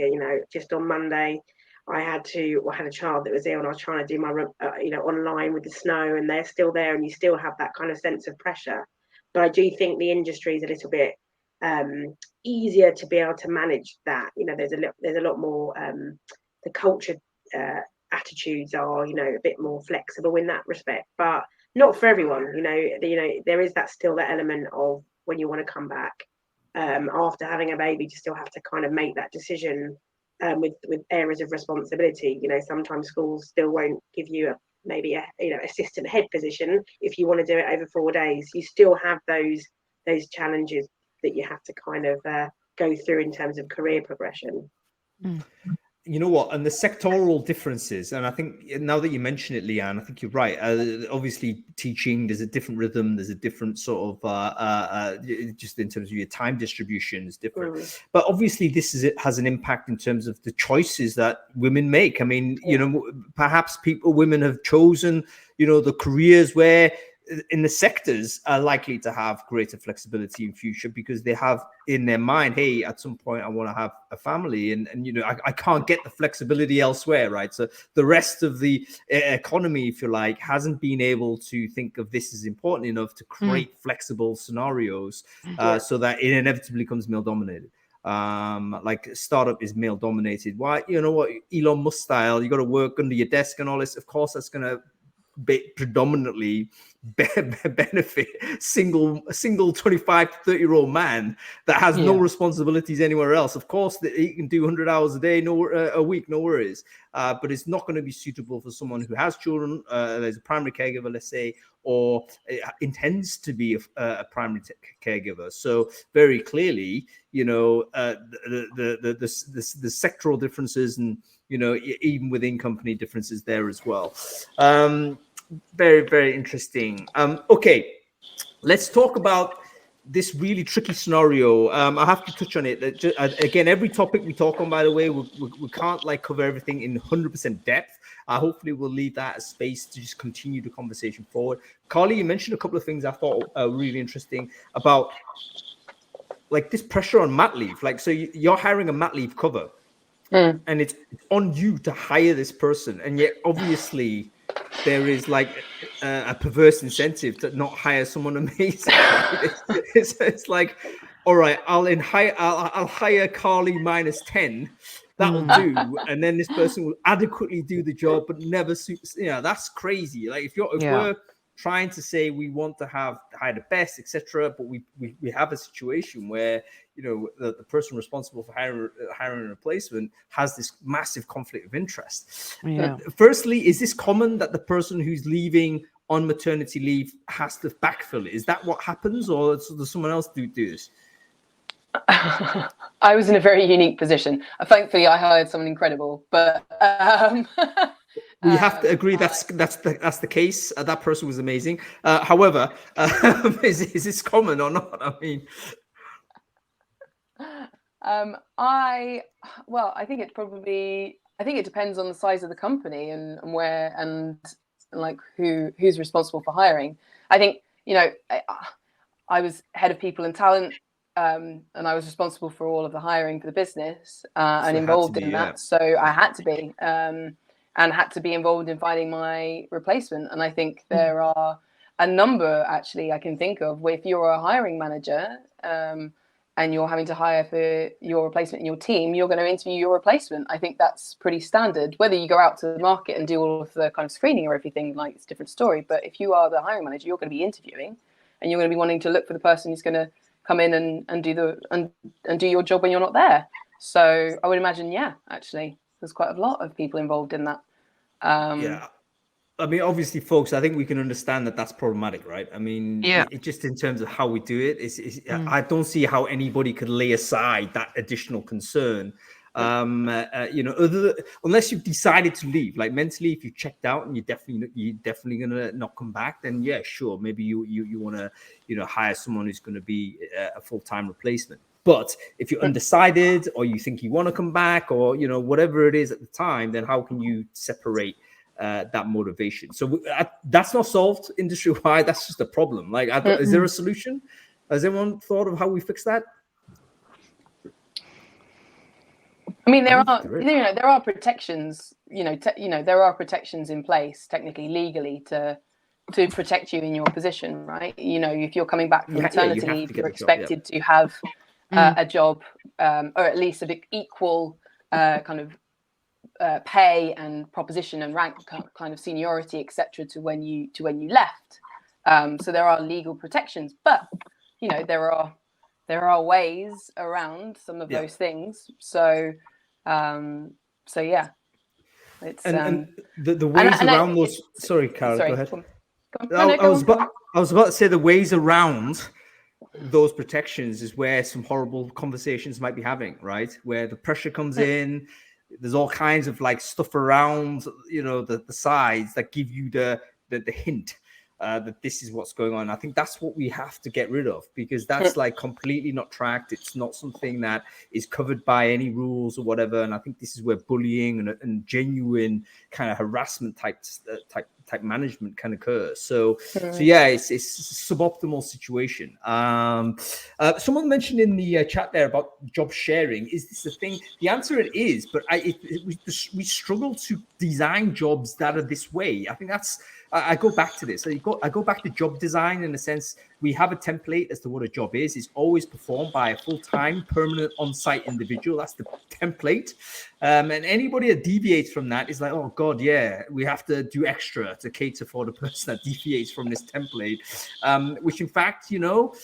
just on Monday, I had a child that was ill, and I was trying to do my online with the snow, and they're still there, and you still have that kind of sense of pressure. But I do think the industry is a little bit easier to be able to manage that. There's a lot more the culture attitudes are a bit more flexible in that respect, but not for everyone. There is still that element of when you want to come back after having a baby, to still have to kind of make that decision with areas of responsibility. Sometimes schools still won't give you maybe assistant head position if you want to do it over 4 days. You still have those challenges that you have to kind of go through in terms of career progression.
You know what? And the sectoral differences, and I think now that you mention it, Leanne, I think you're right. Obviously, teaching, there's a different rhythm, there's a different sort of, just in terms of your time distribution is different. But obviously, has an impact in terms of the choices that women make. I mean, perhaps women have chosen, the careers where in the sectors are likely to have greater flexibility in future, because they have in their mind, hey, at some point I want to have a family, and I can't get the flexibility elsewhere, right? So the rest of the economy, if you like, hasn't been able to think of this as important enough to create flexible scenarios so that it inevitably becomes male dominated. Like startup is male dominated. Why? Elon Musk style, you got to work under your desk and all this. Of course, that's going to predominantly benefit single 25 to 30-year-old man that has no responsibilities anywhere else. Of course, that he can do 100 hours a day, a week, no worries. But it's not going to be suitable for someone who has children, there's a primary caregiver, let's say, or intends to be a primary caregiver. So very clearly, the sectoral differences and even within company differences there as well. Very, very interesting. Okay, let's talk about this really tricky scenario. I have to touch on it. Again, every topic we talk on, by the way, we can't cover everything in 100% depth. Hopefully we'll leave that as space to just continue the conversation forward. Carly, you mentioned a couple of things I thought really interesting about this pressure on mat leave. So you're hiring a mat leave cover, and it's on you to hire this person, and yet obviously there is a perverse incentive to not hire someone amazing. Right? It's like, all right, I'll hire Carly minus 10. That'll do, and then this person will adequately do the job, but never suits. That's crazy. If we're trying to say we want to hire the best, etc., but we have a situation where the person responsible for hiring a replacement has this massive conflict of interest. Firstly, is this common that the person who's leaving on maternity leave has to backfill it? Is that what happens, or does someone else do this?
I was in a very unique position. Thankfully, I hired someone incredible, but
We have to agree that's the case. That person was amazing. However, is this common or not? I mean,
I think it depends on the size of the company and where and like who's responsible for hiring. I think, you know, I was head of people and talent, and I was responsible for all of the hiring for the business and involved in that. So I had to be, and had to be involved in finding my replacement. And I think there are a number actually I can think of where if you're a hiring manager and you're having to hire for your replacement in your team, you're going to interview your replacement. I think that's pretty standard. Whether you go out to the market and do all of the kind of screening or everything, like, it's a different story. But if you are the hiring manager, you're going to be interviewing, and you're going to be wanting to look for the person who's going to come in and do your job when you're not there. So I would imagine, actually, there's quite a lot of people involved in that.
I mean, obviously, folks, I think we can understand that that's problematic, right? I mean, it just in terms of how we do it, I don't see how anybody could lay aside that additional concern. You know, unless you've decided to leave, like mentally, if you checked out and you're definitely gonna not come back, then yeah, sure, maybe you want to, you know, hire someone who's going to be a full-time replacement. But if you're undecided, or you think you want to come back, or, you know, whatever it is at the time, then how can you separate that motivation? So that's not solved industry-wide. That's just a problem. Like, is there a solution? Has anyone thought of how we fix that?
I mean, there are protections. There are protections in place, technically, legally, to protect you in your position, right? You know, if you're coming back from maternity leave, you're expected to have a job, or at least of equal kind of pay and proposition and rank, kind of seniority, etc., to when you left. So there are legal protections, but you know, there are ways around some of those things. So yeah, it's
and the ways around those. Sorry, Carol, go ahead. I was about to say the ways around those protections is where some horrible conversations might be having, right? Where the pressure comes in. There's all kinds of like stuff around, you know, the sides that give you the hint that this is what's going on. I think that's what we have to get rid of, because that's like completely not tracked. It's not something that is covered by any rules or whatever. And I think this is where bullying and genuine kind of harassment type management can occur. So yeah, it's a suboptimal situation. Someone mentioned in the chat there about job sharing. Is this a thing? The answer it is, but we struggle to design jobs that are this way. I think I go back to this. I go back to job design in the sense we have a template as to what a job is. It's always performed by a full-time, permanent, on-site individual. That's the template. And anybody that deviates from that is like, oh God, yeah, we have to do extra to cater for the person that deviates from this template, which in fact, you know,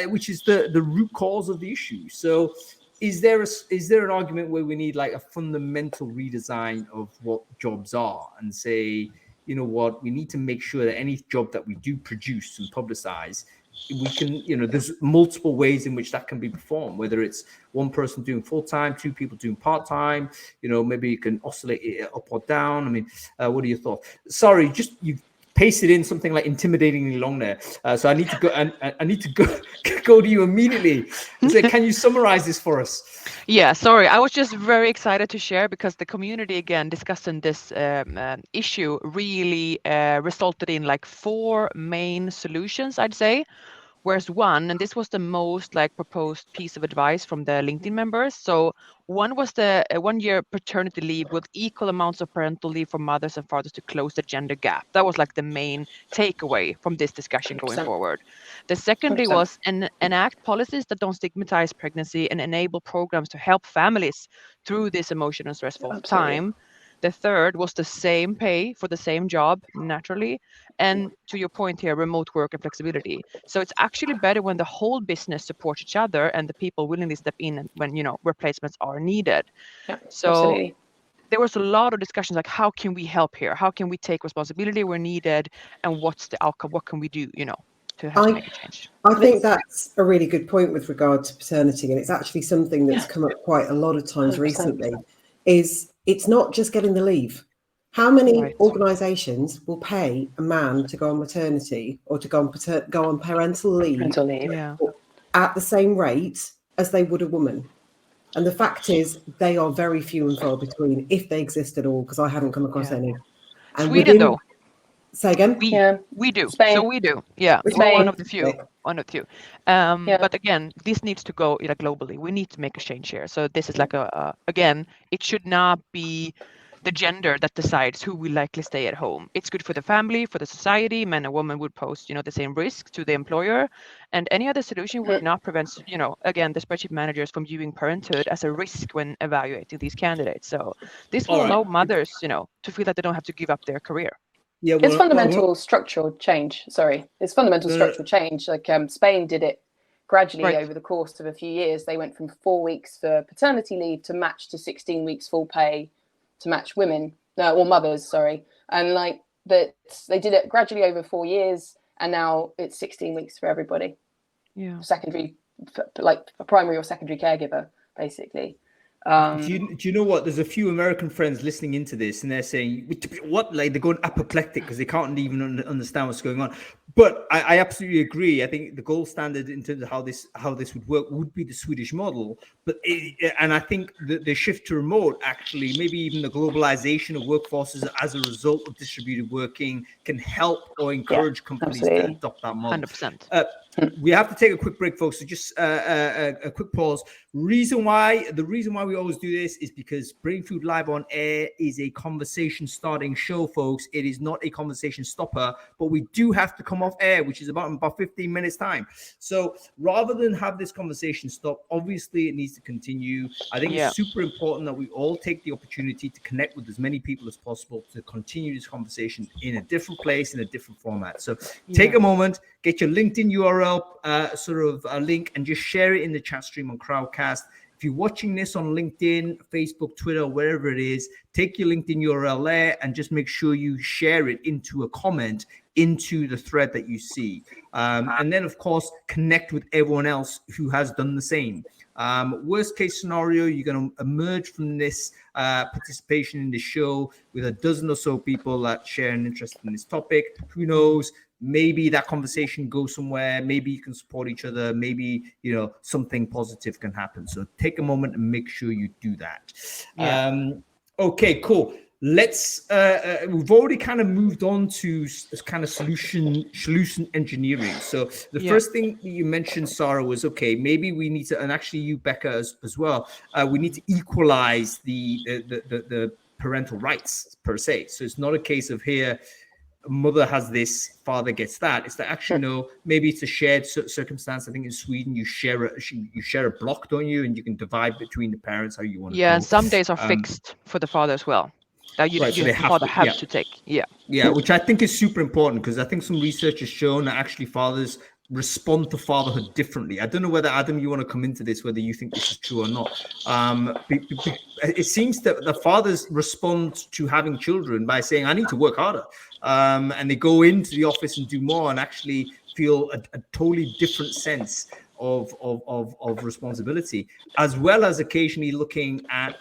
which is the root cause of the issue. So is there an argument where we need like a fundamental redesign of what jobs are, and say, you know what, we need to make sure that any job that we do produce and publicize, we can, you know, there's multiple ways in which that can be performed, whether it's one person doing full-time, two people doing part-time, you know, maybe you can oscillate it up or down. I mean, what are your thoughts? Sorry, just you pasted in something like intimidatingly long there. So I need to go, and I need to go to you immediately. So can you summarize this for us?
Yeah, sorry. I was just very excited to share, because the community, again, discussing this issue really resulted in like 4 main solutions, I'd say. Whereas one, and this was the most like proposed piece of advice from the LinkedIn members. So one was the 1-year paternity leave with equal amounts of parental leave for mothers and fathers to close the gender gap. That was like the main takeaway from this discussion going
100%.
forward. The secondly was enact policies that don't stigmatize pregnancy and enable programs to help families through this emotional and stressful time. The third was the same pay for the same job, naturally. And to your point here, remote work and flexibility. So it's actually better when the whole business supports each other and the people willingly step in when, you know, replacements are needed.
Yeah,
so
absolutely.
There was a lot of discussions like, how can we help here? How can we take responsibility where needed? And what's the outcome? What can we do, you know, to have to make a change?
I think that's a really good point with regard to paternity. And it's actually something that's come up quite a lot of times 100%. Recently, is it's not just getting the leave. How many
Right.
organisations will pay a man to go on maternity or to go on parental leave
Parental leave.
Yeah.
at the same rate as they would a woman? And the fact is, they are very few and far between, if they exist at all, because I haven't come across
Yeah.
any. And
Sweden, though.
Say again?
We do.
Spain.
So we do. Yeah. We're
Spain.
one of the few. One of the few.
Yeah.
But again, this needs to go globally. We need to make a change here. So this is like again, it should not be the gender that decides who will likely stay at home. It's good for the family, for the society. Men and women would pose, the same risk to the employer, and any other solution would not prevent, again, the spreadsheet managers from viewing parenthood as a risk when evaluating these candidates. So this will allow mothers, to feel that they don't have to give up their career.
Yeah,
It's fundamental structural change. It's fundamental structural change. Like Spain did it gradually over the course of a few years. They went from 4 weeks for paternity leave to match to 16 weeks full pay to match women, or mothers, sorry. And like that, they did it gradually over 4 years, and now it's 16 weeks for everybody.
Yeah.
Secondary, like a primary or secondary caregiver, basically.
Do you know what? There's a few American friends listening into this, and they're saying, "What?" Like they're going apoplectic because they can't even understand what's going on. But I absolutely agree. I think the gold standard in terms of how this would work would be the Swedish model. But and I think the shift to remote, actually, maybe even the globalization of workforces as a result of distributed working, can help or encourage companies to adopt that model.
100%.
We have to take a quick break, folks. So just a quick pause. The reason why we always do this is because Brainfood Live on Air is a conversation starting show, folks. It is not a conversation stopper, but we do have to come off air, which is about 15 minutes time. So rather than have this conversation stop, obviously it needs to continue. I think it's super important that we all take the opportunity to connect with as many people as possible to continue this conversation in a different place, in a different format. So take a moment, get your LinkedIn URL link, and just share it in the chat stream on Crowdcast. If you're watching this on LinkedIn, Facebook, Twitter, wherever it is, take your LinkedIn URL there and just make sure you share it into a comment into the thread that you see. And then, of course, connect with everyone else who has done the same. Worst case scenario, you're going to emerge from this participation in the show with a dozen or so people that share an interest in this topic. Who knows? Maybe that conversation goes somewhere. Maybe you can support each other. Maybe, something positive can happen. So take a moment and make sure you do that. Okay, cool. Let's, we've already kind of moved on to kind of solution engineering. So the first thing that you mentioned, Sarah, was, okay, maybe we need to, and actually you, Becca, as well, we need to equalize the parental rights per se. So it's not a case of here, mother has this, father gets that. It's that actually, no, maybe it's a shared circumstance. I think in Sweden you share a block, don't you? And you can divide between the parents how you want to.
Yeah, and some days are fixed for the father as well. The father has to take. Yeah,
which I think is super important, because I think some research has shown that actually fathers respond to fatherhood differently. I don't know whether, Adam, you want to come into this, whether you think this is true or not. It seems that the fathers respond to having children by saying, I need to work harder. And they go into the office and do more and actually feel a totally different sense of responsibility, as well as occasionally looking at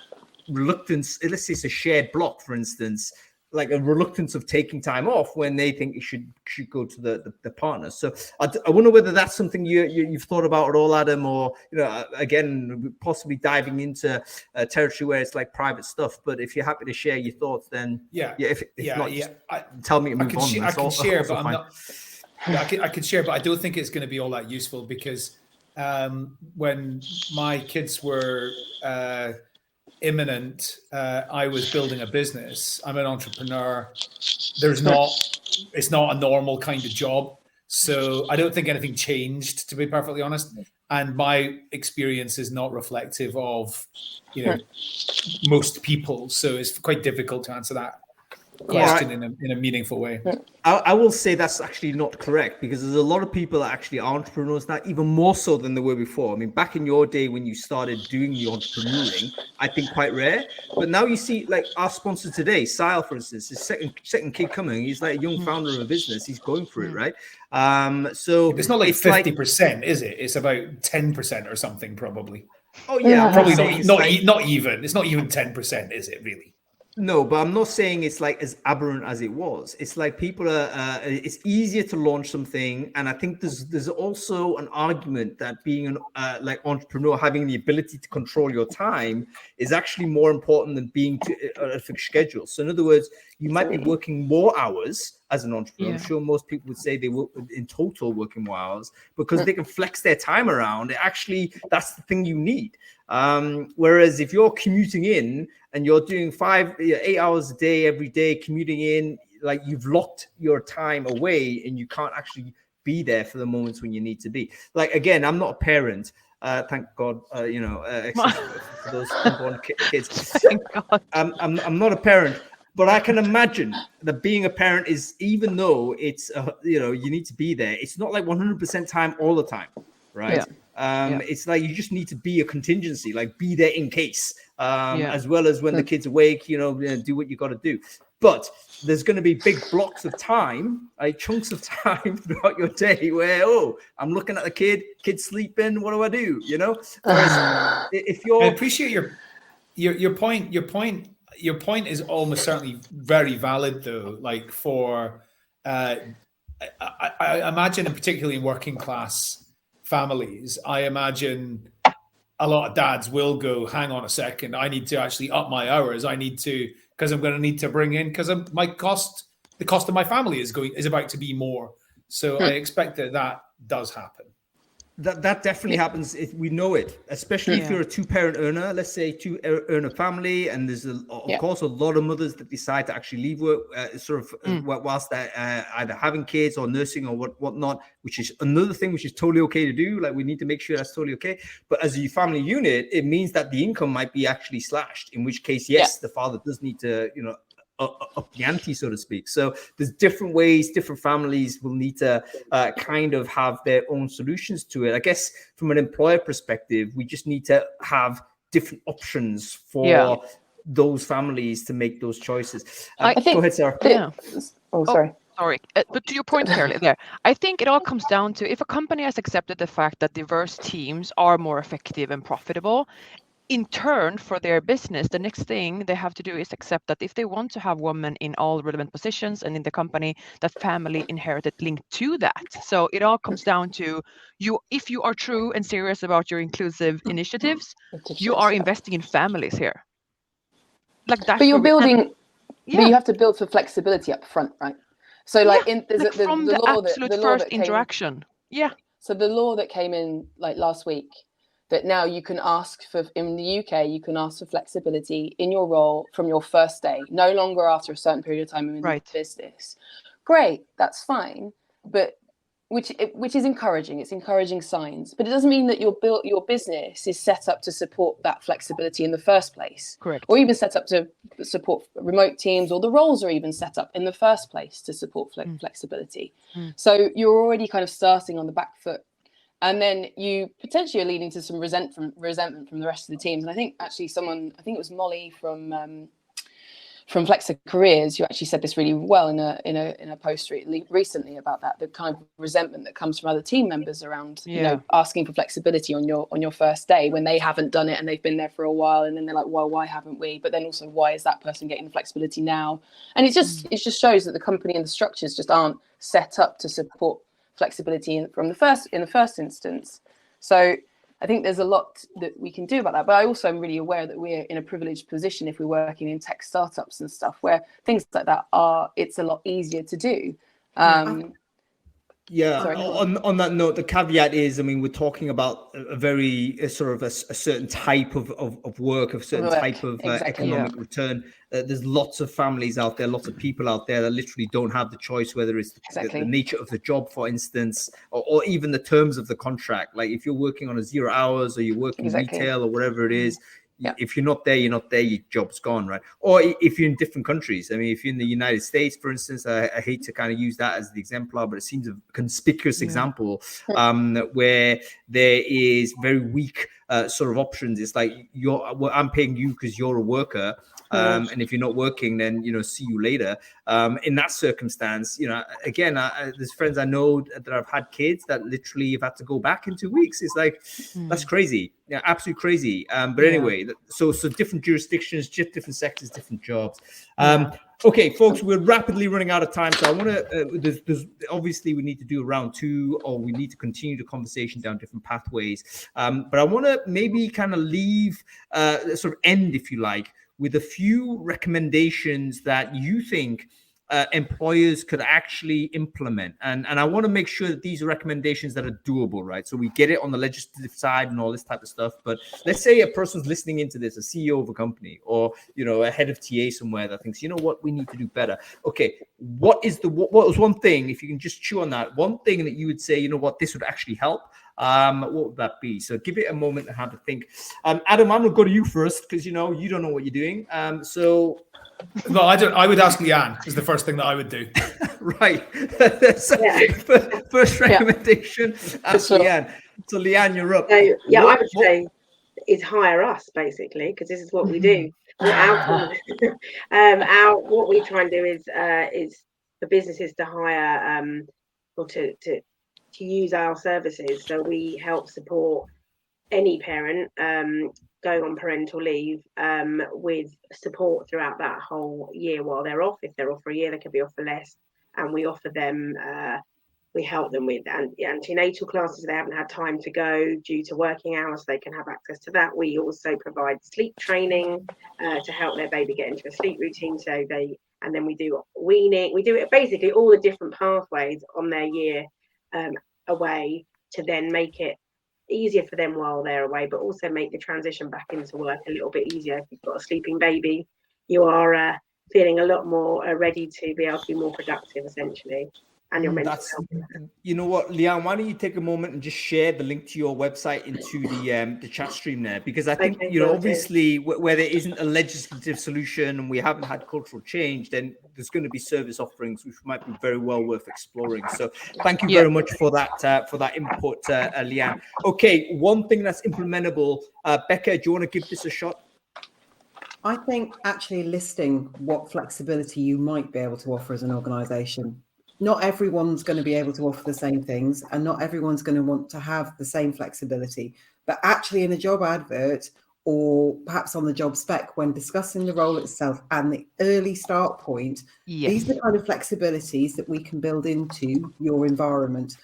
reluctance. Let's say it's a shared block, for instance, like a reluctance of taking time off when they think it should go to the partner. So I wonder whether that's something you've thought about at all, Adam, or again, possibly diving into territory where it's like private stuff. But if you're happy to share your thoughts, then tell me to move on.
I can share, but I'm not. I can share, but I don't think it's going to be all that useful, because when my kids were imminent, I was building a business. I'm an entrepreneur. It's not a normal kind of job. So I don't think anything changed, to be perfectly honest. And my experience is not reflective of, most people. So it's quite difficult to answer that question in a meaningful way.
I will say that's actually not correct, because there's a lot of people that actually are entrepreneurs now, even more so than they were before. I mean, back in your day when you started doing the entrepreneuring, I think quite rare. But now you see, like our sponsor today, Sile, for instance, his second kid coming. He's like a young founder of a business. He's going for it, right? So
it's not like 50%, is it? It's about 10% or something, probably.
Oh yeah,
probably not even. It's not even 10%, is it really?
No, but I'm not saying it's like as aberrant as it was. It's like people are. It's easier to launch something, and I think there's also an argument that being an like entrepreneur, having the ability to control your time, is actually more important than being to a fixed schedule. So in other words, you might be working more hours as an entrepreneur. I'm sure most people would say they work in total working more hours because they can flex their time around. Actually, that's the thing you need. Whereas if you're commuting in and you're doing 8 hours a day, every day, commuting in, like you've locked your time away and you can't actually be there for the moments when you need to be. Like, again, I'm not a parent. Thank God, except for those unborn kids.
Thank God.
I'm not a parent, but I can imagine that being a parent is, even though it's, you need to be there, it's not like 100% time all the time, right? It's like you just need to be a contingency, like be there in case, as well as when the kid's awake, do what you got to do. But there's going to be big blocks of time, like chunks of time throughout your day where, I'm looking at the kid's sleeping. what do I do? Whereas if you're,
I appreciate your point. Your point is almost certainly very valid, though. Like for, I imagine, and particularly in working class families, I imagine a lot of dads will go, hang on a second, I need to actually up my hours. I need to, because I'm going to need to bring in, because the cost of my family is about to be more. So I expect that does happen.
That definitely happens. We know it, especially if you're a two-parent earner. Let's say two-earner family, and there's of course a lot of mothers that decide to actually leave work, whilst they're either having kids or nursing or whatnot, which is another thing which is totally okay to do. Like, we need to make sure that's totally okay. But as a family unit, it means that the income might be actually slashed. In which case, the father does need to, up the ante, so to speak. So there's different ways, different families will need to kind of have their own solutions to it. I guess from an employer perspective, we just need to have different options for those families to make those choices.
I think,
go ahead, Sarah.
Sorry.
Sorry, but to your point, Caroline, there, I think it all comes down to if a company has accepted the fact that diverse teams are more effective and profitable, in turn, for their business, the next thing they have to do is accept that if they want to have women in all relevant positions and in the company, that family inherited linked to that. So it all comes down to you. If you are true and serious about your inclusive initiatives, you are investing in families here. Like that.
But you're building. But you have to build for flexibility up front, right? So,
from the absolute first interaction.
So the law that came in like last week, that now you can ask for, in the UK, you can ask for flexibility in your role from your first day, no longer after a certain period of time in the business. Great, that's fine, but which is encouraging. It's encouraging signs, but it doesn't mean that your business is set up to support that flexibility in the first place.
Correct.
Or even set up to support remote teams, or the roles are even set up in the first place to support flexibility. So you're already kind of starting on the back foot. And then you potentially are leading to some resentment from the rest of the teams. And I think actually I think it was Molly from Flexa Careers, who actually said this really well in a post recently about that, the kind of resentment that comes from other team members around asking for flexibility on your first day when they haven't done it and they've been there for a while, and then they're like, well, why haven't we? But then also, why is that person getting the flexibility now? And it just shows that the company and the structures just aren't set up to support flexibility in the first instance. So I think there's a lot that we can do about that. But I also am really aware that we're in a privileged position if we're working in tech startups and stuff, where things like that it's a lot easier to do.
On that note, the caveat is, I mean, we're talking about a very sort of a certain type of work, a certain type of economic return. There's lots of families out there, lots of people out there that literally don't have the choice, whether it's the nature of the job, for instance, or even the terms of the contract. Like if you're working on a 0 hours or you're working retail or whatever it is, if you're not there, you're not there, your job's gone, right? Or if you're in different countries. I mean, if you're in the United States, for instance, I hate to kind of use that as the exemplar, but it seems a conspicuous example where there is very weak sort of options. It's like I'm paying you because you're a worker, And if you're not working, then, see you later. In that circumstance, again, there's friends I know that have had kids that literally have had to go back in 2 weeks. It's like, that's crazy. Yeah, absolutely crazy. But anyway, so different jurisdictions, just different sectors, different jobs. Okay, folks, we're rapidly running out of time. So I want to, there's obviously we need to do a round 2, or we need to continue the conversation down different pathways. But I want to maybe kind of leave, sort of end, if you like, with a few recommendations that you think employers could actually implement. And I want to make sure that these are recommendations that are doable, right? So we get it on the legislative side and all this type of stuff. But let's say a person's listening into this, a CEO of a company, or, a head of TA somewhere that thinks, what, we need to do better. Okay, what was one thing, if you can just chew on that, one thing that you would say, what, this would actually help? What would that be? So give it a moment to have to think. Adam, I'm going to go to you first, because, you don't know what you're doing.
No, I don't. I would ask Leanne is the first thing that I would do.
Right. First recommendation. Ask Leanne. So Leanne, you're up.
So, I would say is hire us, basically, because this is what we do. What we try and do is for businesses to hire or to use our services. So we help support any parent going on parental leave with support throughout that whole year while they're off. If they're off for a year, they could be off for less. And we offer them, we help them with antenatal classes if they haven't had time to go due to working hours, they can have access to that. We also provide sleep training to help their baby get into a sleep routine. And then we do weaning. We do it basically all the different pathways on their year away to then make it easier for them while they're away, but also make the transition back into work a little bit easier. If you've got a sleeping baby, you are feeling a lot more ready to be able to be more productive, essentially. And your mental health.
You know what, Leanne, why don't you take a moment and just share the link to your website into the chat stream there? Because I think, obviously where there isn't a legislative solution and we haven't had cultural change, then there's going to be service offerings which might be very well worth exploring. So thank you very much for that input, Leanne. Okay, one thing that's implementable. Becca, do you want to give this a shot?
I think actually listing what flexibility you might be able to offer as an organisation. Not everyone's going to be able to offer the same things, and not everyone's going to want to have the same flexibility. But actually in a job advert, or perhaps on the job spec, when discussing the role itself and the early start point, these are the kind of flexibilities that we can build into your environment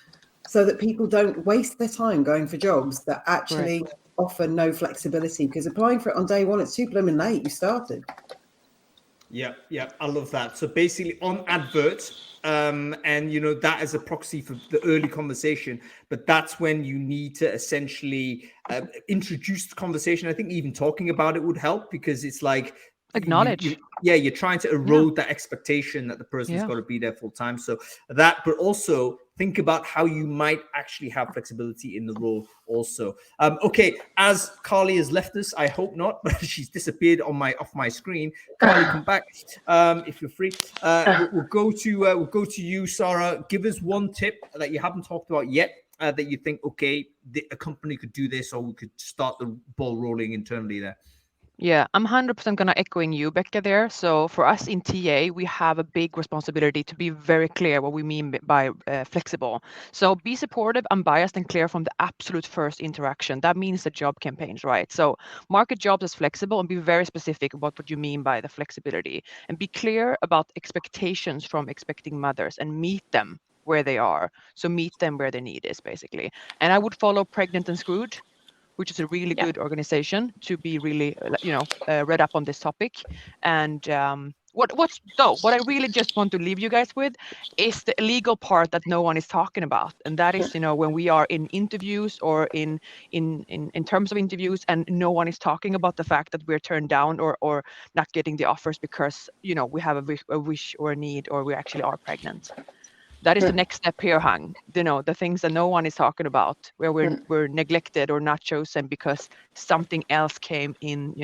so that people don't waste their time going for jobs that actually offer no flexibility, because applying for it on day one, it's too blooming late. You started.
Yeah, I love that. So basically on adverts, and that as a proxy for the early conversation, but that's when you need to essentially introduce the conversation. I think even talking about it would help, because it's like
acknowledge.
You're trying to erode that expectation that the person's got to be there full time. So that, but also think about how you might actually have flexibility in the role also. Okay, as Carly has left us, I hope not, but she's disappeared off my screen. Carly, come back if you're free. We'll go to you, Sarah. Give us one tip that you haven't talked about yet that you think, okay, a company could do this, or we could start the ball rolling internally there.
Yeah, I'm 100% going to echoing you, Becca, there. So for us in TA, we have a big responsibility to be very clear what we mean by flexible. So be supportive, unbiased, and clear from the absolute first interaction. That means the job campaigns, right? So market jobs as flexible and be very specific about what you mean by the flexibility. And be clear about expectations from expecting mothers and meet them where they are. So meet them where their need is, basically. And I would follow Pregnant and Screwed, which is a really good organization to be really, read up on this topic. And what I really just want to leave you guys with is the legal part that no one is talking about, and that is, when we are in interviews or in terms of interviews, and no one is talking about the fact that we're turned down or not getting the offers because we have a wish or a need, or we actually are pregnant. That is the next step here, Hung. The things that no one is talking about, where we're neglected or not chosen because something else came in,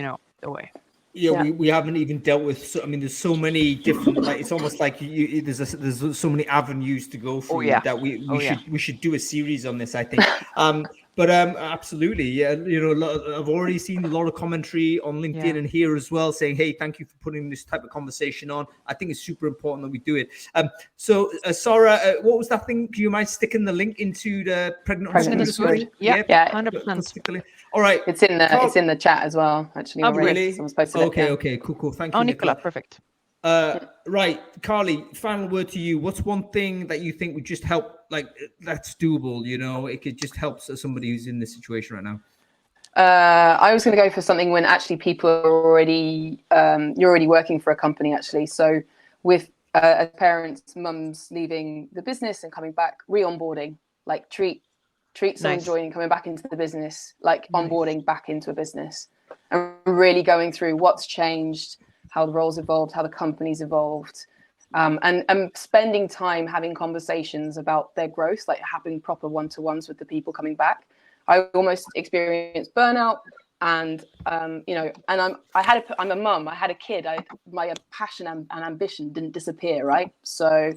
the way.
Yeah, we haven't even dealt with. There's so many different. Like, it's almost like there's so many avenues to go through that we should do a series on this, I think. But absolutely, yeah. I've already seen a lot of commentary on LinkedIn and here as well, saying, "Hey, thank you for putting this type of conversation on. I think it's super important that we do it." So, Sarah, what was that thing? Do you mind sticking the link into the pregnant
Understood?
Yeah, 100%.
All right,
it's in the chat as well. Actually,
Oh,
already.
really?
Someone's posted it, yeah.
Okay, cool. Thank you,
Oh, Nicola, perfect.
Right, Carly, final word to you. What's one thing that you think would just help, like, that's doable, it could just help somebody who's in this situation right now?
I was going to go for something when actually people are already, you're already working for a company, actually. So with as parents, mums leaving the business and coming back, re-onboarding, like treat someone joining, coming back into the business, like onboarding back into a business, and really going through what's changed, how the roles evolved, how the company's evolved, and spending time having conversations about their growth, like having proper one-to-ones with the people coming back. I almost experienced burnout, and I'm a mum. I had a kid. My passion and ambition didn't disappear, right? So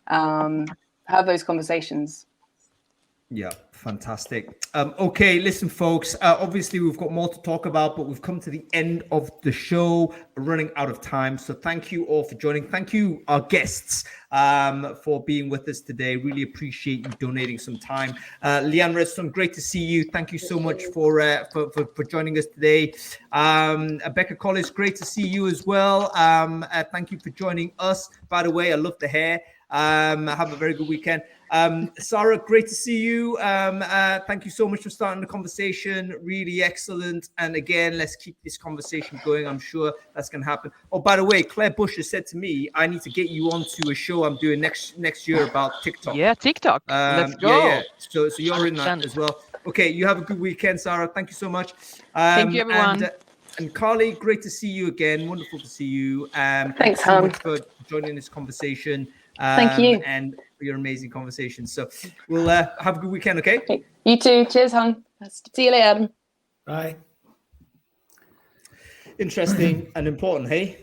have those conversations.
Yeah, fantastic. Okay, listen, folks. Obviously, we've got more to talk about, but we've come to the end of the show, running out of time. So thank you all for joining. Thank you, our guests, for being with us today. Really appreciate you donating some time. Leanne Redstone, great to see you. Thank you so much for joining us today. Becca Collis, great to see you as well. Thank you for joining us. By the way, I love the hair. Have a very good weekend. Sarah, great to see you. Thank you so much for starting the conversation. Really excellent. And again, let's keep this conversation going. I'm sure that's going to happen. Oh, by the way, Claire Bush has said to me, I need to get you onto a show I'm doing next year about TikTok.
Yeah, TikTok. Let's go.
Yeah. So you're in that as well. Okay, you have a good weekend, Sarah. Thank you so much.
Thank you, everyone.
And Carly, great to see you again. Wonderful to see you.
Thanks
so much for joining this conversation.
Thank you.
And for your amazing conversation. So we'll have a good weekend, okay?
You too. Cheers, hon. See you later, Adam.
Bye.
Interesting and important, hey?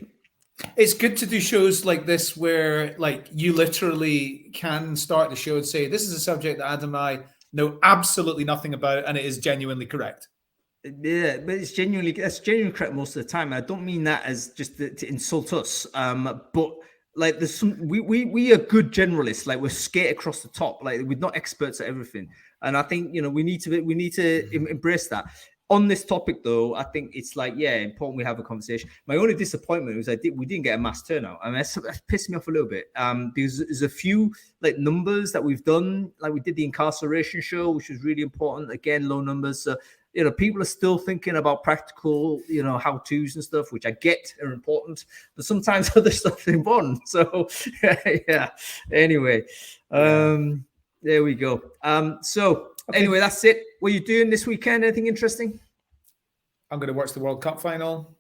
It's good to do shows like this where, like, you literally can start the show and say, this is a subject that Adam and I know absolutely nothing about, and it is genuinely correct.
Yeah, but that's genuinely correct most of the time. I don't mean that as just to insult us, but like there's some we are good generalists. Like we're skate across the top. Like we're not experts at everything, and I think we need to embrace that. On this topic, though, I think it's like important we have a conversation. My only disappointment was we didn't get a mass turnout. I mean, that pissed me off a little bit. Because there's a few like numbers that we've done, like we did the incarceration show, which was really important. Again, low numbers. So people are still thinking about practical, how-tos and stuff, which I get are important, but sometimes other stuff is important. So, yeah. Anyway, there we go. Anyway, that's it. What are you doing this weekend? Anything interesting?
I'm going to watch the World Cup final.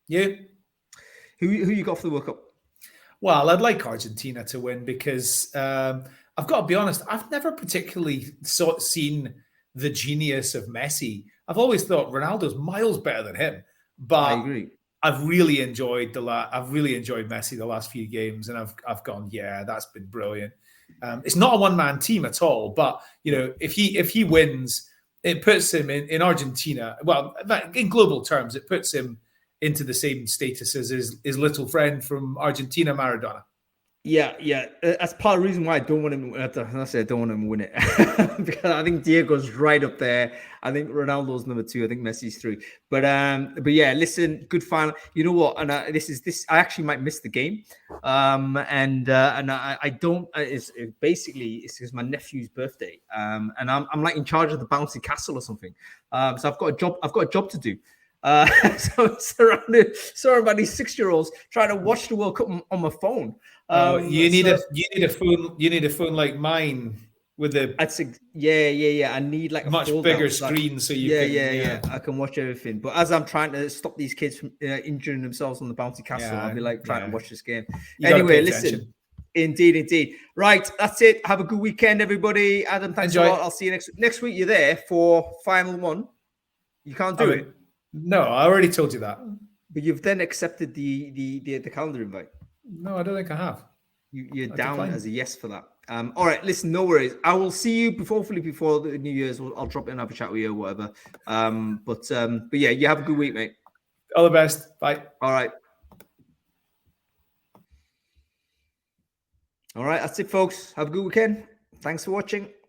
You?
Who you got for the World Cup?
Well, I'd like Argentina to win because I've got to be honest, I've never particularly seen the genius of Messi. I've always thought Ronaldo's miles better than him. But
I agree.
I've really enjoyed Messi the last few games, and I've gone, yeah, that's been brilliant. It's not a one-man team at all, but if he wins, it puts him in Argentina. Well, in global terms, it puts him into the same status as his little friend from Argentina, Maradona.
Yeah. That's part of the reason why I don't want him. I don't want him to win it because I think Diego's right up there. I think Ronaldo's number 2. I think Messi's 3. But yeah, listen, good final. You know what? And this. I actually might miss the game. And I don't. It's because my nephew's birthday. And I'm like in charge of the bouncy castle or something. So I've got a job to do. So I'm surrounded by these 6-year-olds trying to watch the World Cup on my phone.
You need a phone. You need a phone like mine with a.
Yeah. I need like
a much bigger screen so you can.
I can watch everything. But as I'm trying to stop these kids from injuring themselves on the bouncy castle, I'll be like trying to watch this game. Anyway, listen. Indeed. Right, that's it. Have a good weekend, everybody. Adam, thanks a lot. I'll see you next week. You're there for final one. You can't do it.
No, I already told you that.
But you've then accepted the calendar invite.
No, I don't think I have.
You're down as a yes for that. All right, listen, no worries. I will see you hopefully before the New Year's. I'll drop in and have a chat with you or whatever. But yeah, you have a good week, mate.
All the best. Bye.
All right. All right, that's it, folks. Have a good weekend. Thanks for watching.